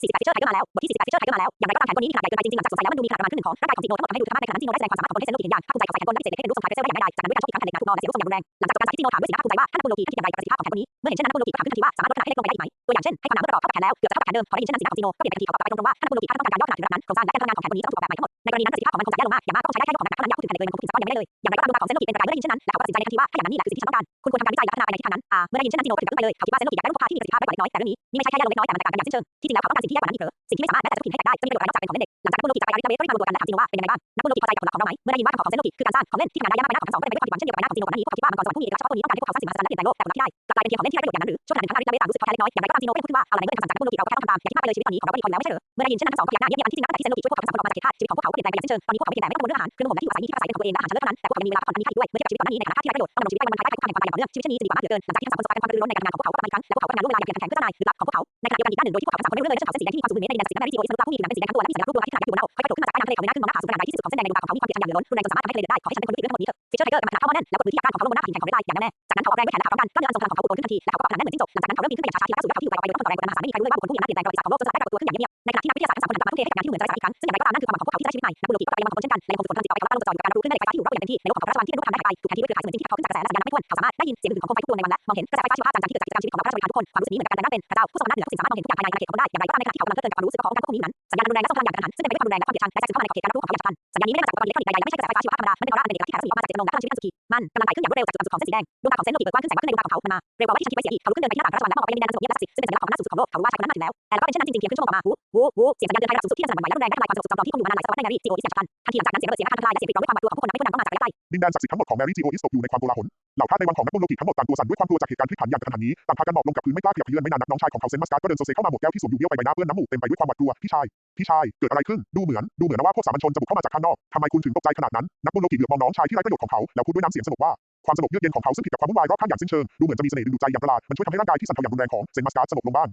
Speaker 1: 48 ฟีเจอร์ไทเกอร์มาแล้วบทที่48ฟีเจอร์ไทเกอร์มาแล้วอย่างไรก็ตามแผนคนนี้มีขนาดใหญ่เกินไปจริงๆหลังจากสงสัยแล้วมันดูมีขนาดประมาณครึ่งหนึ่งของร่างกายของซีโนทั้งหมดทำให้ดูธรรมะในขณะที่ซีโนได้แสดงความสามารถของตนให้เซนโลกิเห็นอย่างภาคภูมิใจกับสายแขนกลและพิเศษในการเห็นรูปทรงทางไฟเซอร์ได้อย่างง่ายดายจากการด้วยการโจมตีครั้งแผ่นเหล็กนาทูบอลและเสียงรูปทรงอย่างรุนแรงหลังจากจบการสาธิตซีโนถามด้วยสีหน้าภาคภูมิใจว่าท่านนักบุญโลกีท่านคิดอย่างไรกับประสิทธิภาพของแผนคนนี้เมื่อเห็นเช่นนั้นนักบุญโลกีก็ถามขึ้นทันทีว่าสามารถลดขนาดให้เล็กลงไปได้อีกไหมตัวอย่างเช่นให้ความหนาเมื่อประกอบเข้ากับแขนแล้วเกือบจะเท่ากับแขนเดิมพอได้ยินเช่นนั้นสีหน้าของซีโนก็เปลี่ยนไปทันทีเขาตอบกลับไปตรงๆว่าท่านนักบุญโลกีถ้าต้องการย่อขนาดถึงระดับนั้นโครงสร้างและการทำงานของแผนคนนี้จะต้องถูกออกแบบใหม่ทั้งหมดในกรณีนั้นประสิทธิภาพของมันคงจะแย่ลงมากอย่างมากก็ต้องใช้ได้แค่ยกของหนักเท่านั้นอย่าพูดถึงแผ่นเหล็กเลยมันคงถึงสะก้อนยังไม่ได้เลยอย่างไรก็ตามดวงตาของเซนโลกิเป็นประกายเมื่อได้ยินเช่นนั้นและเขาก็ตัดสินใจในทันทีว่าถ้าอย่างนั้นนี่แหละคือสิ่งที่ฉันต้องการคุณควรทำการวิจัยและพัฒนาไปในทิศทางนั้นเมื่อได้ยินเช่นนั้นซีโนก็ถึงกับอึ้งไปเลยเขาคิดว่าเซนโลกิอยากได้รูปภาพที่มีประสิทธิภาพไว้กว่าเล็กน้อยแต่เรื่องนี้นี่ไม่ใช่แค่แย่ลงเล็กน้อยแต่มันแตกต่างกันอย่างสิ้นเชิงที่จริงแล้วเขาต้องการสิ่งที่แย่กว่านั้นอีกเหรอสิ่งที่ไม่สามารถแม้แต่จะถูกพิมพ์ให้แตกได้จะมีประโยชน์อะไรนอกจากเป็นของเล่นเด็กหลังจากนักบุญโลกิจากไปอาริตาเบสก็รีบมารวมตัวกันและถามซีโนว่าเป็นยังไงบ้างนักบุญโลกิพอใจกับผลลัพธ์ของเราไหมเมื่อได้ยินว่าคำตอบของเซนโลกิคือการสร้างของเล่นที่ทำงานได้ยากมากใบหน้าของทั้งสองก็เป็นไปด้วยความผิดหวังเช่นเดียวกับใบหน้าของซีโนก่อนหน้านี้พวกเขาคิดว่ามังกรสวรรค์ผู้มีเอกลักษณ์เฉพาะตัวนี้ต้องการให้พวกเขาสร้างสิ่งมหัศจรรย์และเปลี่ยนแปลงโลกแต่ผลลัพธ์ที่ได้กลายเป็นเพียงของเล่นที่ไร้ประโยชน์อย่างนั้นหรือช่วงขณะที่ทั้งอาริตาเบสต่างรู้สึกพอแท้เล็กน้อยอย่างไรก็ตามซีโนก็ยังพูดว่าเอาอะไรไม่ได้ทำจากนักบุญโลกิเราแค่ต้องทำตามอย่างที่ภาพไปเลยชีวิตตอนนี้ของเราก็ดีพอแล้วไม่ใช่เหรอเมื่อได้ยินเช่นนั้นทั้งสองก็พยักหน้าเยี่ยมๆที่จริงแล้วแต่ที่เซนโลกิช่วยพวกเขาทั้งสามคนออกมาจากเขตธาตุชีวิตของพวกเขาก็เปลี่ยนแปลงไปอย่างสิ้นเชิงตอนนี้พวกเขาเพียงแต่ไม่ต้องกังวลเรื่องอาหารเครื่องนุ่งห่มและที่อยู่อาศัยที่พักอาศัยเป็นของตัวเองและอาหารชั้นเลิศเท่านั้นแต่พวกเขายังมีเวลาพักผ่อนอันนี้ให้อีกด้วยเมื่อเทียบกับชีวิตก่อนหน้านี้ในฐานะที่ไร้ประโยชน์ต้องดำรงชีวิตได้วันๆภายใต้ภัยคุกคามแห่งความตายอย่างต่อเนื่องชีวิตเช่นนี้จะดีกว่าเหลือเกินหลังจากที่ทั้งสามคนประสบความสำเร็จในการทำงานของพวกเขาก็กลับมาอีกครั้งและพวกเขาก็ทำงานร่วมเวลาอย่างเข้มแข็งเพื่อเจ้านายลึกลับของพวกเขาในขณะเดียวกันอีกด้านหนึ่งโดยที่พวกเขาทั้งสามคนไม่รู้เรื่องเลยเรื่องของเส้นสีแดงที่มีความสูงหมื่นเมตรในดินแดนศักดิ์สิทธิ์แม้วิจิโออิสนุราผู้มีผิวหนังเป็นสีแดงทั้งตัวและมีสัญลักษณ์รูปดวงอาทิตย์ขนาดยักษ์อยู่บนหน้าอกค่อยๆโผล่ขึ้นมาจากใต้น้ำทะเลเขามีหน้าขึ้นมองหน้าผาสูงขนาดใหญ่ที่สุดของเส้นแดงในดวงตาของเขามีความเปลี่ยนแปลงอย่างเหลือล้นรุนแรงจนสามารถทำให้ทะเลเดือดได้ขอให้ฉันเป็นคนยุติเรื่องทั้งหมดนี้เถอะฟีเจอร์ไทเกอร์กำลังเข้ามาแน่นแล้วกดมือที่อาการของเขาลงบนหน้าผืนแข็งของเขาได้อย่างแน่ๆจากนั้นเขาออกแรงด้วยแขนและขาพร้อมกันกล้ามเนื้ออันทรงพลังของเขาโกรธขึ้นทันทีและเขาก็เกาะขนาดแน่นเหมือนจิ้งจกหลังจากนั้นเขาเริ่มปีนขึ้นไปอย่างช้าๆทีละก้าวสู่ยอดเขาที่อยู่ไกลออกไปโดยต้องทนต่อแรงกดดันมหาศาลไม่มีใครรู้เลยว่าบุคคลผู้มีอำนาจเปลี่ยนแปลงประวัติศาสตร์ของโลกจนสลายได้ปรากฏตัวขึ้นอย่างเงียบๆในขณะที่นักวิทยาศาสตร์ทั้งสามคนหันกลับมาทุ่มเทให้กับงานที่เหมือนจะไร้สาระอีกครั้งซึ่งอย่างไรก็ตามนั่นคือความหวังของพวกเขาที่ได้ชีวิตใหม่นักบุญโลกิก็กลับไปยังมองของตนเช่นกันและยังคงฝึกฝนทนสติต่อไปเขาตั้งวงจรอยู่กับการรับรู้คลื่นแม่เหล็กไฟฟ้าที่อยู่รอบตัวอย่างเต็มที่ในโลกของพระราชวังที่เป็นรูปธรรมได้ไกลถูกแทนที่ด้วยเครือข่ายเสมือนจริงที่พัดเขาขึ้นจากกระแสและสัญญาณนับไม่ถ้วนเขาสามารถได้ยินเสียงอื่นของโคมไฟทุกดวงในวันและมองเห็นกระแสไฟฟ้าชีวภาพจางๆที่เกิดจากกิจกรรมชีวิตของเหล่าข้าราชบริพารทุกคนความรู้สึกนี้เหมือนกับการแต่งตั้งเป็นพระเจ้าผู้ทรงอำนาจเหนือทุกสิ่งสามารถมองเห็นทุกอย่างภายในอาณาเขตของตนได้อย่างไรก็ตามในขณะที่เขากำลังเพลิดเพลินกับความรู้สึกขององค์การควบคุมนี้นั้นสัญญาณรุนแรงและทรงพลังอย่างกระทันหันซึ่งเต็มไปด้วยความรุนแรงและความเกลียดชังและแทรกซึมเข้ามาในขอบเขตการรับรู้ของเขาอย่างฉับพลันสัญญาณนี้ไม่ได้มาจากอุปกรณ์อิเล็กทรอนิกส์ใดๆและไม่ใช่กระแสไฟฟ้าชีวภาพธรรมดามันเป็นออร่าอันเป็นเอกลักษณ์ที่แผ่ซ่อนอยู่มาจากเจตจำนงและพลังชีวิตอันสุดขีดมันกำลังไหลขึ้นอย่างรวดเร็วจากจุดต่ำสุดของเส้นสีแดงดวงตาของเซนโลกิเปิดกว้างขึ้นแสงก็ขึ้นในดวงตาของเขามันมาเร็วกว่าที่ฉันคิดไว้เสียอีกเขาลุกขึ้นเดินไปที่หน้าต่างพระราชวังและมองออกไปยังดินแดนอันสงบเงียบและศักดิ์สิทธิ์ซึ่งเป็นสัญลักษณ์ของอำนาจสูงสุดของโลกเขารู้ว่าชายคนนั้นมาถึงแล้วแต่แล้วก็เป็นเช่นนั้นจริงๆเพียงครึ่งชั่วโมงต่อมาวูเสียงสัญญาณเตือนภัยระดับสูงสุดที่สั่นไหวและรุนแรงได้ทำลายความสงบสุขจอมปลอมที่คงอยู่มานานหลายศตวรรษในแมรี่จีโออิสอย่างฉับพลันทันทีหลังจากนั้นเสียงระเบิดเสียงอาคารทำลายและเสียงปิดล้อมด้วยความหวาดกลัวของผู้คนทำให้ผู้นำต้องมาจากระยะใกล้ดิน
Speaker 2: แดนศักดิ์สิทธิ์ทั้งหมดของแมรี่จีโออิสตกอยู่ในความโกลาหลเหล่าทาสในวังของนักบุญโลกิทั้งหมดต่างตัวสั่นด้วยความกลัวจากเหตุการณ์พลิกผันอย่างกระทันหันนี้ต่างพากันหมอบลงกับพื้นไม่กล้าขยับเขยื้อนไม่นานนักน้องชายของเขาเซนมัสการ์ดก็เดินโซเซเข้ามาหมดแก้วที่สวมอยู่เบี้ยวไปใบหน้าเปื้อนน้ำมูกเต็มไปด้วยความหวาดกลัวพี่ชายเกิดอะไรขึ้นดูเหมือนนะว่าพวกสามัญชนจะบุกเข้ามาจากข้างนอกทำไมคุณถึงตกใจขนาดนั้นนักบุญโลกิเหลือบมองน้องชายที่ไร้ประโยชน์ของเขาแล้วพูดด้วยน้ำเสียงสงบว่าความสงบเยือกเย็นของเขาซึ่งผิดกับความวุ่นวายรอบข้างอย่างสิ้นเชิงดูเหมือนจะมีเสน่ห์ดึงดูดใจอย่างประหลาดมันช่วยทำให้ร่างกายที่สั่นเทาอย่างรุนแรงของเซนมัสการ์ดสงบลงบ้าง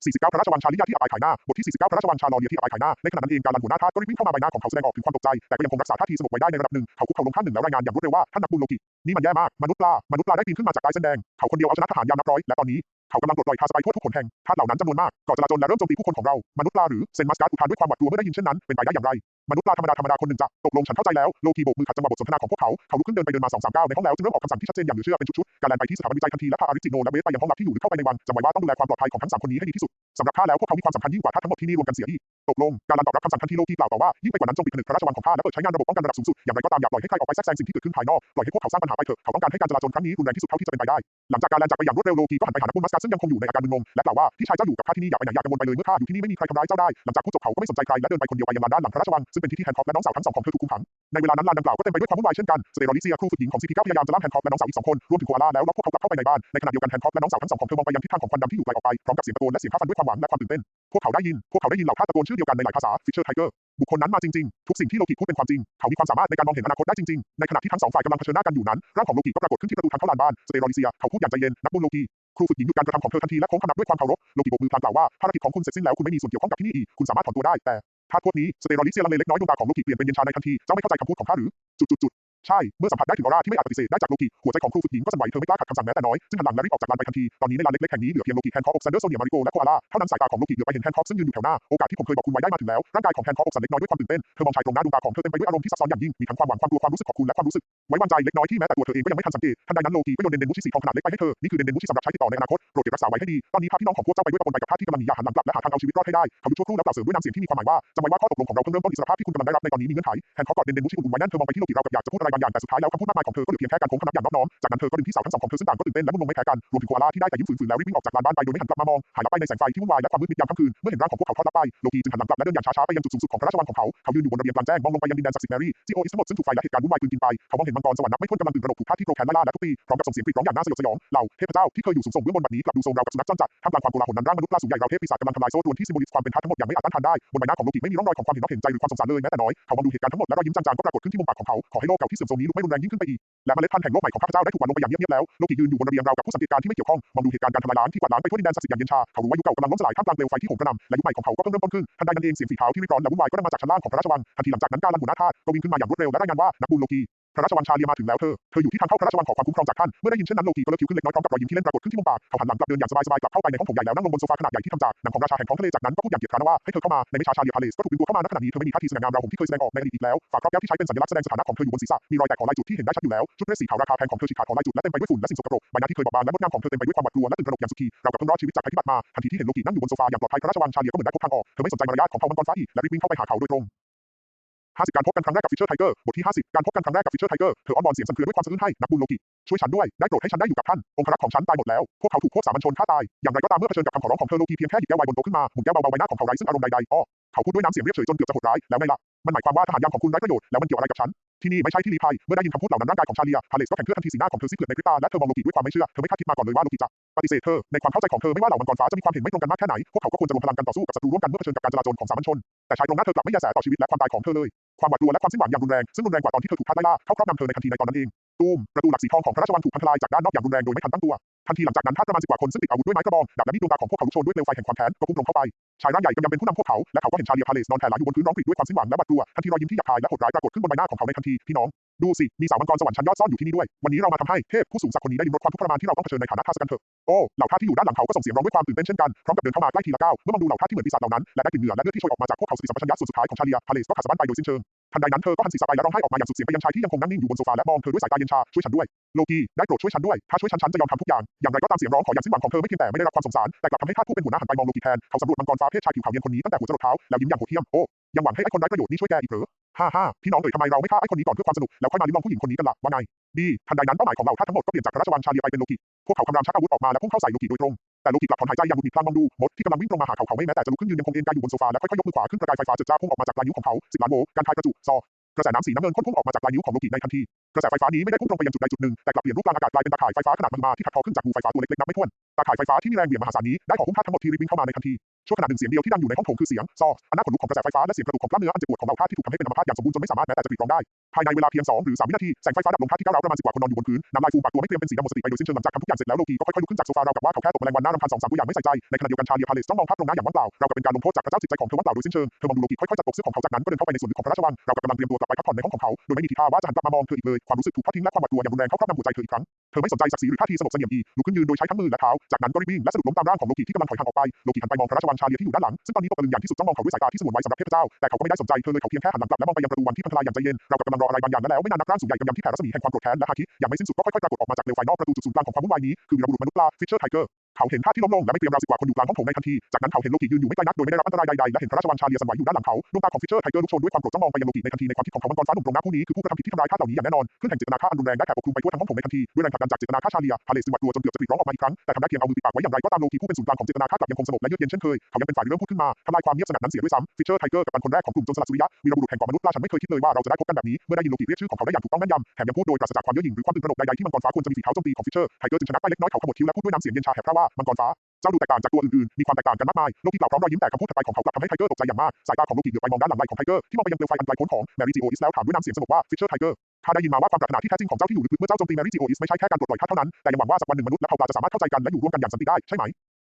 Speaker 2: 49พระราชวังชาลิยาที่อับอายขายหน้าบทที่49พระราชวังชาลอเลียที่อับอายขายหน้าในขณะนั้นเองการลันหัวหน้าทาสก็รีบวิ่งเข้ามาใบหน้าของเขาแสดงออกถึงความตกใจแต่ก็ยังคงรักษาท่าทีสงบไว้ได้ในระดับหนึ่งเขาคุกเข่าลงข้างหนึ่งแล้วรายงานอย่างรวดเร็วว่าท่านนักบุญโลกินี่มันแย่มากมนุษย์ปลาได้ปีนขึ้นมาจากใต้เส้นแดงเขาคนเดียวเอาชนะทหารยามนับร้อยและตอนนี้เขากำลังปลดปล่อยคาสไปทั่วทุกหนแห่งทาสเหล่านั้นจำนวนมากก่อจลาจลและเริ่มโจมตีผู้คนของเรามนุษย์ปลาหรือเซนมัสการ์ดอุทานด้วยความหวาดกลัวเมื่อได้ยินเช่นนั้นเป็นไปได้อย่างไรมนุษย์ปลาธรรมดาคนหนึ่งจะตกลงฉันเข้าใจแล้วโลกีโบกมือขัดจังหวะบทสนทนาของพวกเขาลุกขึ้นเดินไปเดินมา 2-3 ก้าวในห้องแล้วจึงเริ่มออกคำสั่งที่ชัดเจนอย่างเหลือเชื่อเป็นชุดๆการแล่นไปที่สถาบันวิจัยทันทีและพาอาริจิโนและเวสไปยังห้องลับที่อยู่ลึกเข้าไปในวังจำไว้ว่าต้องดูแลความปลอดภัยของทั้ง3คนนี้ให้ดีที่สุดสำหรับข้าแล้วพวกเขามีความสำคัญยิ่งกว่าทาสทั้งหมดที่นี่รวมกันเสียอีกตกลงการลันตอบรับคำสั่งทันทีโลกีกล่าวต่อว่ายิ่งไปกว่านั้นจงปิดผนึกพระราชวังของข้าและเปิดใช้งานระบบป้องกันระดับสูงสุดอย่างไรก็ตามอย่าปล่อยให้ใครออกไปแทรกแซงสิ่งที่เกิดขึ้นภายนอกปล่อยให้พวกเขาสร้างปัญหาไปเถอะเขาต้องการให้การจลาจลครั้งนี้รุนแรงที่สุดเท่าที่จะเป็นไปได้หลังจากการแล่นจากไปอย่างรวดเร็วโลกีก็หันไปหานักบุญมัสการ์ดซึ่งยังคงอยู่ในอาการมึนงงและกล่าวว่าพี่ชายเจ้าอยู่กับข้าที่นี่อย่าไปไหนอย่ากังวลไปเลยเมื่อข้าอยู่ที่นี่ไม่มีใครทำร้ายเจ้าได้หลังจากพูดจบเขาก็ไม่สนใจใครและเดินไปคนเดียวไปยังลานด้านหลังพระราชวังซึ่งเป็นที่ที่แฮนค็อกและน้องสาวทั้งสองของเธอถูกคุมขังในเวลานั้นลานดังกล่าวก็เต็มไปด้วยความวุ่นวายเช่นกันสเตอรอลิเซียครูฝึกหญิงของ CP9 พยายามจะล่ามแฮนค็อกและน้องสาวอีก2คนรวมถึงโคอาล่าแล้วล็อกพวกเขากลับเข้าไปในบ้านในขณะเดียวกันแฮนค็อกและน้องสาวทั้งสองของเธอมองไปยังทิศทางของควันดำที่อยู่ไกลออกไปพร้อมกับเสียงตะโกนและเสียงท้าฟันด้วยความหวังและความตื่นเต้นพวกเขาได้ยินเหล่าทาสตะโกนชื่อเดียวกันในหลายภาษาฟิชเชอร์ไทเกอร์บุคคลนั้นมาจริงๆทุกสิ่งที่โลกิพูดเป็นความจริงเขามีความสามารถในการมองเห็นอนาคตได้จริงๆในขณะที่ทั้ง2ฝ่ายกำลังเผชิญหน้ากันอยู่นั้นร่างของโลกิก็ปรากฏขึ้นที่ประตูทางเข้าลานบ้านสเตอรอลิเซียเขาพูดอย่างใจเย็นนักบุญโลกิครูฝึกหญิงหยุดการกระทำของเธอทันทีและโค้งคำนับด้วยความเคารพโลกิโบกมือพลางกล่าวว่าภารกิจของคุณเสร็จสิ้นแล้วคุณไม่มีส่วนเกี่ยวข้องกับที่นี่อีกคุณสามารถถอนตัวได้แต่ทาสพวกนี้สเตอรอลิเซียลังเลเล็กน้อยดวงตาของโลกิเปลี่ยนเป็นเย็นชาในทันทีเจ้าไม่เข้าใจคำพูดของข้าหรือใช่เมื่อสัมผัสได้ถึงออร่าที่ไม่อาจปฏิเสธได้จากโลกิหัวใจของครูฝึกหญิงก็สั่นไหวเธอไม่กล้าขัดคำสั่งแม้แต่น้อยซึ่งหันหลังและรีบออกจากลานไปทันทีตอนนี้ในลานเล็กๆแห่งนี้เหลือเพียงโลกิแฮนค็อกอกซันเดอร์โซเนียมาริโกและโคอาล่าเท่านั้นสายตาของโลกิเหลือไปเห็นแฮนค็อกซึ่งยืนอยู่แถวหน้าโอกาสที่ผมเคยบอกคุณไว้ได้มาถึงแล้วร่างกายของแฮนค็อกอกสั่นเล็กน้อยด้วยความตื่นเต้นเธอมองชายตรงหน้าดวงตาของเธอเต็มไปด้วยอารมณ์ที่ซับซ้อนอย่างยิ่งมีทั้งความหวังความกลัวความรู้สึกขอบคุณและความรู้สึกไว้วางใจเล็กน้อยที่แม้แต่ตัวเธอเองก็ยังไม่ทันสังเกตทันใดนั้นโลกิก็โยนเดนมุชิสีทองขนาดเล็กไปให้เธอนี่คือเดนมุชิสำหรับใช้ติดต่อในอนาคตโปรดเก็บรักษาไว้ให้ดีตอนนี้พาพี่น้องของพวกเจ้าไปด้วยปะปนไปกับทาสที่กำลังหนีอย่าหันหลังกลับและหาทางเอาชีวิตรอดให้ได้เขาหยุดชั่วครู่แล้วกล่าวเสริมด้วยน้ำเสียงที่มีความหมายว่าจำไว้ว่าข้อตกลงของเราเพิ่งเริ่มต้นอิสรภาพที่คุณกำลังได้รับในตอนนี้มีเงื่อนไขแฮนค็อกกอดเดนมุชิอุ่นๆไว้แน่นเธอมองไปที่โลกิราวกับอยากจะพูดอะไรบางอย่างแต่สุดท้ายแล้วคำพูดมากมายของเธอก็เหลือเพียงแค่การโค้งคำนับอย่างนอบน้อมจากนั้นเธอก็ดึงพี่สาวทั้งสองของเธอซึ่งต่างก็ตื่นเต้นและมึนงงไม่แพ้กันรวมถึงโคอาล่าที่ได้แต่ยิ้มฝืนๆแล้วรีบวิ่งออกจากลานบ้านไปโดยไม่หันกลับมามองหายลับไปในแสงไฟที่วุ่นวายและความมืดมิดยามค่ำคืนเมื่อเห็นร่างของพวกเขาทอดลับไปโลกีจึงหันหลังกลับและเดินอย่างช้าๆไปยังจุดสูงสุดของพระราชวังของเขายืนอยู่บนระเบียงกลางแจ้งมองลงไปยังดินแดนศักดิ์สิทธิ์แมรี่จีโออิสทั้งหมดซึ่งถูกไฟและเหตุการณ์วุ่นวายกลืนกินไปเขามองเห็นมังกรสวรรค์นับไม่ถ้วนกำลังตื่นตระหนกถูกธาตุที่โกรธแค้นไล่ล่าและทุบตีพร้อมกับส่งเสียงกรีดร้องอย่างน่าสยดสยองเหล่าเทพเจ้าที่เคยอยู่สูงส่งเบื้องบนบัดนี้กลับดูโทรมราวกับสุนัขจรจัดท่ามกลางความโกลาหลนั้นร่างมนุษย์กล้าสูงใหญ่ราวเทพปีศาจกำลังทำลายโซ่ตรวนที่ซิมโบลิสต์ความเป็นธาตุทั้งหมดอย่างไม่อาจต้านทานได้บนใบหน้าของโลกิไม่มีร่องรอยของความเห็นอกเห็นใจหรือความสงสารเลยแม้แต่น้อยเขามองดูเหตุการณ์ทั้งหมดและรอยยิ้มจางๆก็ปรากฏขึ้นที่มุมปากของเขาขอให้โลกเก่าที่เสื่อมโทรมนี้ลุกไม่รุนแรงยิ่งขึ้นไปอีกและเมล็ดพันธุ์แห่งโลกใหม่ของข้าพเจ้าได้ถูกหว่านลงไปอย่างเงียบๆแล้วโลกิยืนอยู่บนระเบียงราวกับผู้สังเกตการณ์ที่ไม่เกี่ยวข้องมองดูเหตุการณ์การทำลายล้างที่กวาดล้างไปทั่วดินแดนศักดิ์สิทธิ์อย่างเย็นชาเขารู้ว่ายุคเก่ากำลังล้มสลายท่ามกลางเปลวไฟที่โหมกระหน่ำและยุคใหม่ของเขาก็เพิ่งเริ่มต้นขึ้นทันใดนั้นเองเสียงฝีเท้าที่รีบร้อนและวุ่นวายก็ดังมาจากชั้นล่างของพระราชวังทันทีหลังจากนั้นการลันหัวหน้าทาสก็วิ่งขึ้นมาอย่างรวดเร็วและรายงานว่านักบุญโลกี พระราชวังชาเลียมาถึงแล้วเธออยู่ที่ทางเข้าพระราชวังขอความคุ้มครองจากท่านเมื่อได้ยินเช่นนั้นโลกีก็เลิกคิ้วขึ้นเล็กน้อยพร้อมกับรอยยิ้มที่เล่นปรากฏขึ้นที่มุมปากเขาหันหลังกลับเดินอย่างสบายๆกลับเข้าไปในห้องโถงใหญ่แล้วนั่งลงบนโซฟาขนาดใหญ่ที่ทำจากหนังของราชาแห่งท้องทะเลจากนั้นก็พูดอย่างเกียจคร้านว่าให้เธอเข้ามาในไม่ช้าชาเลียพาเลสก็ถูกดึงตัวเข้ามาณขณะนี้เธอไม่มีท่าทีสง่างามราวหงส์ที่เคยแสดงออกในอดีตอีกแล้วฝาครอบแก้วที่ใช้เป็นสัญลักษณ์แสดงสถานะของเธออยู่บนศีรษะมีรอยแตกของลายจุดที่เห็นได้ชัดอยู่แล้วชุดเดรสสีขาวราคาแพงของเธอฉีกขาดของลายจุดและเต็มไปด้วยฝุ่นและสิ่งสกปรกใบหน้าที่เคยบอบบางและงดงามของเธอเต็มไปด้วยความหวาดกลัวและตื่นตระหนกอย่างสุดขีเรากับเพิ่งรอดชีวิตจากภัยพิบัติมาทันทีที่เห็นโลกินั่งอยู่บนโซฟาอย่างปลอดภัยพระราชวังชาเลียก็เหมือนได้พบทางออกเธอไม่สนใจมารยาทของเผ่ามังกรฟ้าอีกและรีบวิ่งเข้าไปหาเขาโดยตรง50การพบกันครั้งแรกกับฟิชเชอร์ไทเกอร์บทที่50การพบกันครั้งแรกกับฟิชเชอร์ไทเกอร์เธออ้อนวอนเสียงสั่นเครือด้วยความสะอื้นให้นักบุญโลกิช่วยฉันด้วยได้โปรดให้ฉันได้อยู่กับท่านองครักษ์ของฉันตายหมดแล้วพวกเขาถูกพวกสามัญชนฆ่าตายอย่างไรก็ตามเมื่อเผชิญกับคำขอร้องของเธอโลกีเพียงแค่หยิบแก้วไวน์บนโต๊ะขึ้นมาหมุนแก้วเบาๆใบหน้าของเขาไร้ซึ่งอารมณ์ใดๆเขาพูดด้วยน้ำเสียงเรียบเฉยจนเกือบจะโหดร้ายแล้วไงล่ะมันหมายความว่าทหารยามของคุณไร้ประโยชน์แล้วมันเกี่ยวอะไรกับฉันที่นี่ไม่ใช่ที่ลี้ภัยเมื่อได้ยินคำพูดเหล่านั้นร่างกายของชาเลียพาเลสก็แข็งเทือกทันทีสีหน้าของเธอซีดเผือดในพริบตาและเธอมองโลกิด้วยความไม่เชื่อเธอไม่คาดคิดมาก่อนเลยว่าโลกิจะปฏิเสธเธอในความเข้าใจของเธอไม่ว่าเหล่ามังกรฟ้าจะมีความเห็นไม่ตรงกันมากแค่ไหนพวกเขาก็ควรจะรวมพลังกันต่อสู้กับศัตรูร่วมกันเมื่อเผชิญกับการจลาจลของสามัญชนแต่ชายตรงหน้าเธอกลับไม่แยแสต่อชีวิตและความตายของเธอเลยความหวาดกลัวและความสิ้นหวังอย่างรุนแรงซึ่งรุนแรงกว่าตอนที่เธอถูกฆ่าไล่ล่าเข้าครอบงำเธอในทันทีในตอนนั้นเองตูมประตูหลักสีทองของพระราชวังถูกพังทลายจากด้านนอกอย่างรุนแรงโดยไม่ทันตั้งตัวทันทีหลังจากนั้นทาสประมาณ10 กว่าคนซึ่งติดอาวุธด้วยไม้กระบองดาบและมีดดวงตาของพวกเขาลุกโชนด้วยเปลวไฟแห่งความแค้นก็พุ่งตรงเข้าไปชายร่างใหญ่กำลังเป็นผู้นำพวกเขาและเขาก็เห็นชาเลียพาเลสนอนแผ่หลังอยู่บนพื้นร้องกรีดด้วยความสิ้นหวังและหวาดกลัวทันทีรอยยิ้มที่หยาบคายและโหดร้ายปรากฏขึ้นบนใบหน้าของเขาในทันทีพี่น้องดูสิมีสาวมังกรสวรรค์ชั้นยอดซ่อนอยู่ที่นี่ด้วยวันนี้เรามาทำให้เทพผู้สูงศักดิ์คนนี้ได้ลิ้มรสความทุกข์ทรมานที่เราต้องเผชิญในฐานะทาสกันเถอะโอ้เหล่าทาสที่อยู่ด้านหลังเขาก็ส่งเสียงร้องด้วยความตื่นเต้นเช่นกันพร้อมกับเดินเข้ามาใกล้ทีละก้าวเมื่อมองดูเหล่าทาสที่เหมือนปีศาจเหล่านั้นและได้กลิ่นเหงื่อและเลือดที่โชยออกมาจากพวกเขาสติสัมปชัญญะส่วนสุดท้ายของชาเลียพาเลสก็ขาดสะบั้นไปโดยสิ้นเชิงทันใดนั้นเธอก็หันศีรษะไปและร้องไห้ออกมาอย่างสุดเสียงไปยังชายที่ยังคงนั่งนิ่งอยู่บนโซฟาและมองเธอด้วยสายตาเย็นชาช่วยฉันด้วยโลกีได้โปรดช่วยฉันด้วยถ้าช่วยฉันจะยอมทำทุกอย่างไรก็ตามเสียงร้องขออย่างสิ้นหวังของเธอไม่เพียงแต่ไม่ได้รับความสงสารแต่กลับทำให้ทาสผู้เป็นหัวหน้าหันไปมองโลกีแทนเขาสำรวจมังกรฟ้าเพศชายผิวขาวเนียนคนนี้ตั้งแต่หัวจรดเท้าแล้วยิ้มอย่างโหดเหี้ยมโอ้ยังหวังให้ไอ้คนไร้ประโยชน์นี่ช่วยแกอีกเหรอฮ่าพี่น้องทำไมเราไม่ฆ่าไอ้คนนี้ก่อนเพื่อความสนุกแล้วค่อยมาลิ้มลองผู้หญิงคนนี้กันล่ะว่าไงดีทันใดนั้นเป้าหมายของเราทาสทั้งหมดก็เปลี่ยนจากพระราชวังชาเลียไปเป็นโลกิพวกเขาคำรามชักอาวุธออกมาและพุ่งเข้าใส่โลกิโดยตรงแต่โลกิกลับถอนหายใจอย่างหงุดหงิดพลางมองดูมดที่กำลังวิ่งตรงมาหาเขาไม่แม้แต่จะลุกขึ้นยืนยังคงเอนกายอยู่บนโซฟาและค่อยๆยกมือขวาขึ้นประกายไฟฟ้าเจิดจ้าพุ่งออกมาจากปลายนิ้วของเขา10 ล้านโวลต์การทายประจุซอกระแสน้ำสีน้ำเงินพ่นพุ่งออกมาจากปลายนิ้วของโลกิในทันทีกระแสไฟฟ้านี้ไม่ได้พุ่งตรงไปยังจุดใดจุดหนึ่งแต่กลับเปลี่ยนรูปกลางอากาศกลายเป็นตาข่ายไฟฟ้าขนาดมหึมาที่ถักทอขึ้นจากรูไฟฟ้าตัวเล็กๆนับไม่ถ้วนตาข่ายไฟฟ้าที่มีแรงเหวี่ยงมหาศาลนี้ได้ห่อหุ้มทาสทั้งหมดที่รีบวิ่งเข้ามาในทันทีชั่วขณะหนึ่งเสียงเดียวที่ดังอยู่ในห้องโถงคือเสียงซออันน่าขนลุกของกระแสไฟฟ้าและเสียงกระตุกของกล้ามเนื้ออันเจ็บปวดของเหล่าทาสที่ถูกทำให้เป็นอัมพาตอย่างสมบูรณ์จนไม่สามารถแม้แต่จะกรีดร้องได้ภายในเวลาเพียง2 หรือ 3 วินาทีแสงไฟฟ้าดับลงทาสที่ก้าวร้าวประมาณ10 กว่าคนนอนอยู่บนพื้นน้ำลายฟูมปากตัวไม่เตรียมเป็นสีดำหมดสติไปโดยสิ้นเชิงหลังจากทำทุกอย่างเสร็จแล้วโลกีก็ค่อยๆลุกขึ้นจากโซฟาราวกับว่าเขาแค่ตกแมลงวันน่ารำคาญ2-3 ตัวอย่างไม่ใส่ใจในขณะเดียวกันชาเลียพาเลสต้องมองภาพตรงหน้าอย่างว่างเปล่าเรากับเป็นการลงโทษจากพระเจ้าจิตใจของเธอว่างเปล่าโดยสิ้นเชิงเธอมองดูโลกีค่อยๆจัดปกเสื้อของเขาจากนั้นก็เดินเข้าไปในส่วนลึกของพระราชวังเรากับกำลังเตรียมตัวกลับไปพักผ่อนในห้องของเขาโดยไม่มีทีท่าว่าจะหันกลับมามองเธออีกเลยความรู้สึกถูกทอดทิ้งและความหวาดกลัวอย่างรุนแรงเข้าครอบงำหัวใจเธออีกครั้งเธอไม่สนใจศักดิ์ศรีหรือท่าทีสงบเสงี่ยมลุกขึ้นยืนโดยใช้ทั้งมือและเท้าจากนั้นก็รีบวิ่งและสะดุดล้มตามร่างของโลกิที่กำลังถอยห่างออกไปโลกิหันไปมองพระราชวังชาเลียที่อยู่ด้านหลังซึ่งตอนนี้ตกตะลึงอย่างที่สุดจ้องมองเขาด้วยสายตาที่สงวนไว้สำหรับเทพเจ้าแต่เขาก็ไม่ได้สนใจเธอเลยเขาเพียงแค่หันหลังกลับและมองไปยังประตูวันที่พังทลายอย่างใจเย็นเรากำลังรออะไรบางอย่างแล้วไม่นานนักร่างสูงใหญ่กำยำที่แผ่รัศมีแห่งความโกรธแค้นและฮาคิอย่างไม่สิ้นสุดก็ค่อยๆปรากฏออกมาจากเปลวไฟนอกประตูจุดศูนย์กลางของความวุ่นวายนี้คือวีรบุรุษมนุษย์ปลาฟิชเชอร์ไทเกอร์เขาเห็นท่าที่ล้มลงและไม่เตรียมราว10 กว่าคนอยู่กลางห้องโถงในทันทีจากนั้นเขาเห็นโลกิยืนอยู่ไม่ไกลนักโดยไม่ได้รับอันตรายใดๆและเห็นพระราชวังชาเลียสั่นไหวอยู่ด้านหลังเขาดวงตาของฟิชเชอร์ไทเกอร์ลุกโชนด้วยความโกรธจ้องมองไปยังโลกิในทันทีในความคิดของเขามังกรฟ้าหนุ่มตรงหน้าผู้นี้คือผู้กระทำผิดที่ทำร้ายทาสเหล่านี้อย่างแน่นอนคลื่นแห่งเจตนาฆ่าอันรุนแรงได้แผ่ปกคลุมไปทั่วทั้งห้องโถงในทันทีด้วยแรงผลักดันจากเจตนาฆ่าชาเลียพาเลสจึงหวาดกลัวจนเกือบจะกรีดร้องออกมาอีกครั้งแต่ทำได้เพียงเอามือปิดปากไว้อย่างไรก็ตามโลกิผู้เป็นศูนย์กลางของเจตนาฆ่ากลับยังคงสงบและเยือกเย็นเช่นเคยเขายังเป็นฝ่ายเริ่มพูดขึ้นมาทำลายความเงียบสงัดนั้นเสียด้วยซ้ำฟิชเชอร์ไทเกอร์กับคนแรกของกลุ่มโจรสลัดสุริยะวีรบุรุษแห่งเกาะมนุษย์ปลาฉันไม่เคยคิดเลยว่าเราจะได้พบกันแบบนี้เมื่อได้ยินโลกิเรียกชื่อของเขาได้อย่างถูกต้องแม่นยำแถมยังพูดโดยปราศจากความเย่อหยิ่งหรือความตื่นตระหนกใดๆที่มังกรฟ้าควรจะมีฝีเท้าโจมตีของฟิชเชอร์ไทเกอร์จึงชะงักไปเล็กน้อยเขาขมวดคิ้วและพูดด้วยน้ำเสียงเย็นชาแหบพร่าว่ามังกรฟ้าเจ้าดูแตกต่างจากตัวอื่นๆมีความแตกต่างกันมากมายโลกิกล่าวพร้อมรอยยิ้มแต่คำพูดถัดไปของเขากลับทำให้ไทเกอร์ตกใจอย่างมากสายตาของโลกิเหลือบไปมองด้านหลังไหล่ของไทเกอร์ที่มองไปยังเปลวไฟอันไกลโพ้นของแมรี่จีโออิสแล้วถามด้วยน้ำเสียงสงบว่าฟิชเชอร์ไทเกอร์ข้าได้ยินมาว่าความปรารถนาที่แท้จริงของเจ้าที่อยู่ลึกๆเมื่อเจ้าโจมตีแมรี่จีโออิสไม่ใช่แค่การปลดปล่อยข้าเท่านั้นแต่ยังหวังว่าสักวันหนึ่งมนุษย์และเผ่าปลาจะสามารถเข้าใจกันและอยู่ร่วมกันอย่างสันติได้ใช่ไหม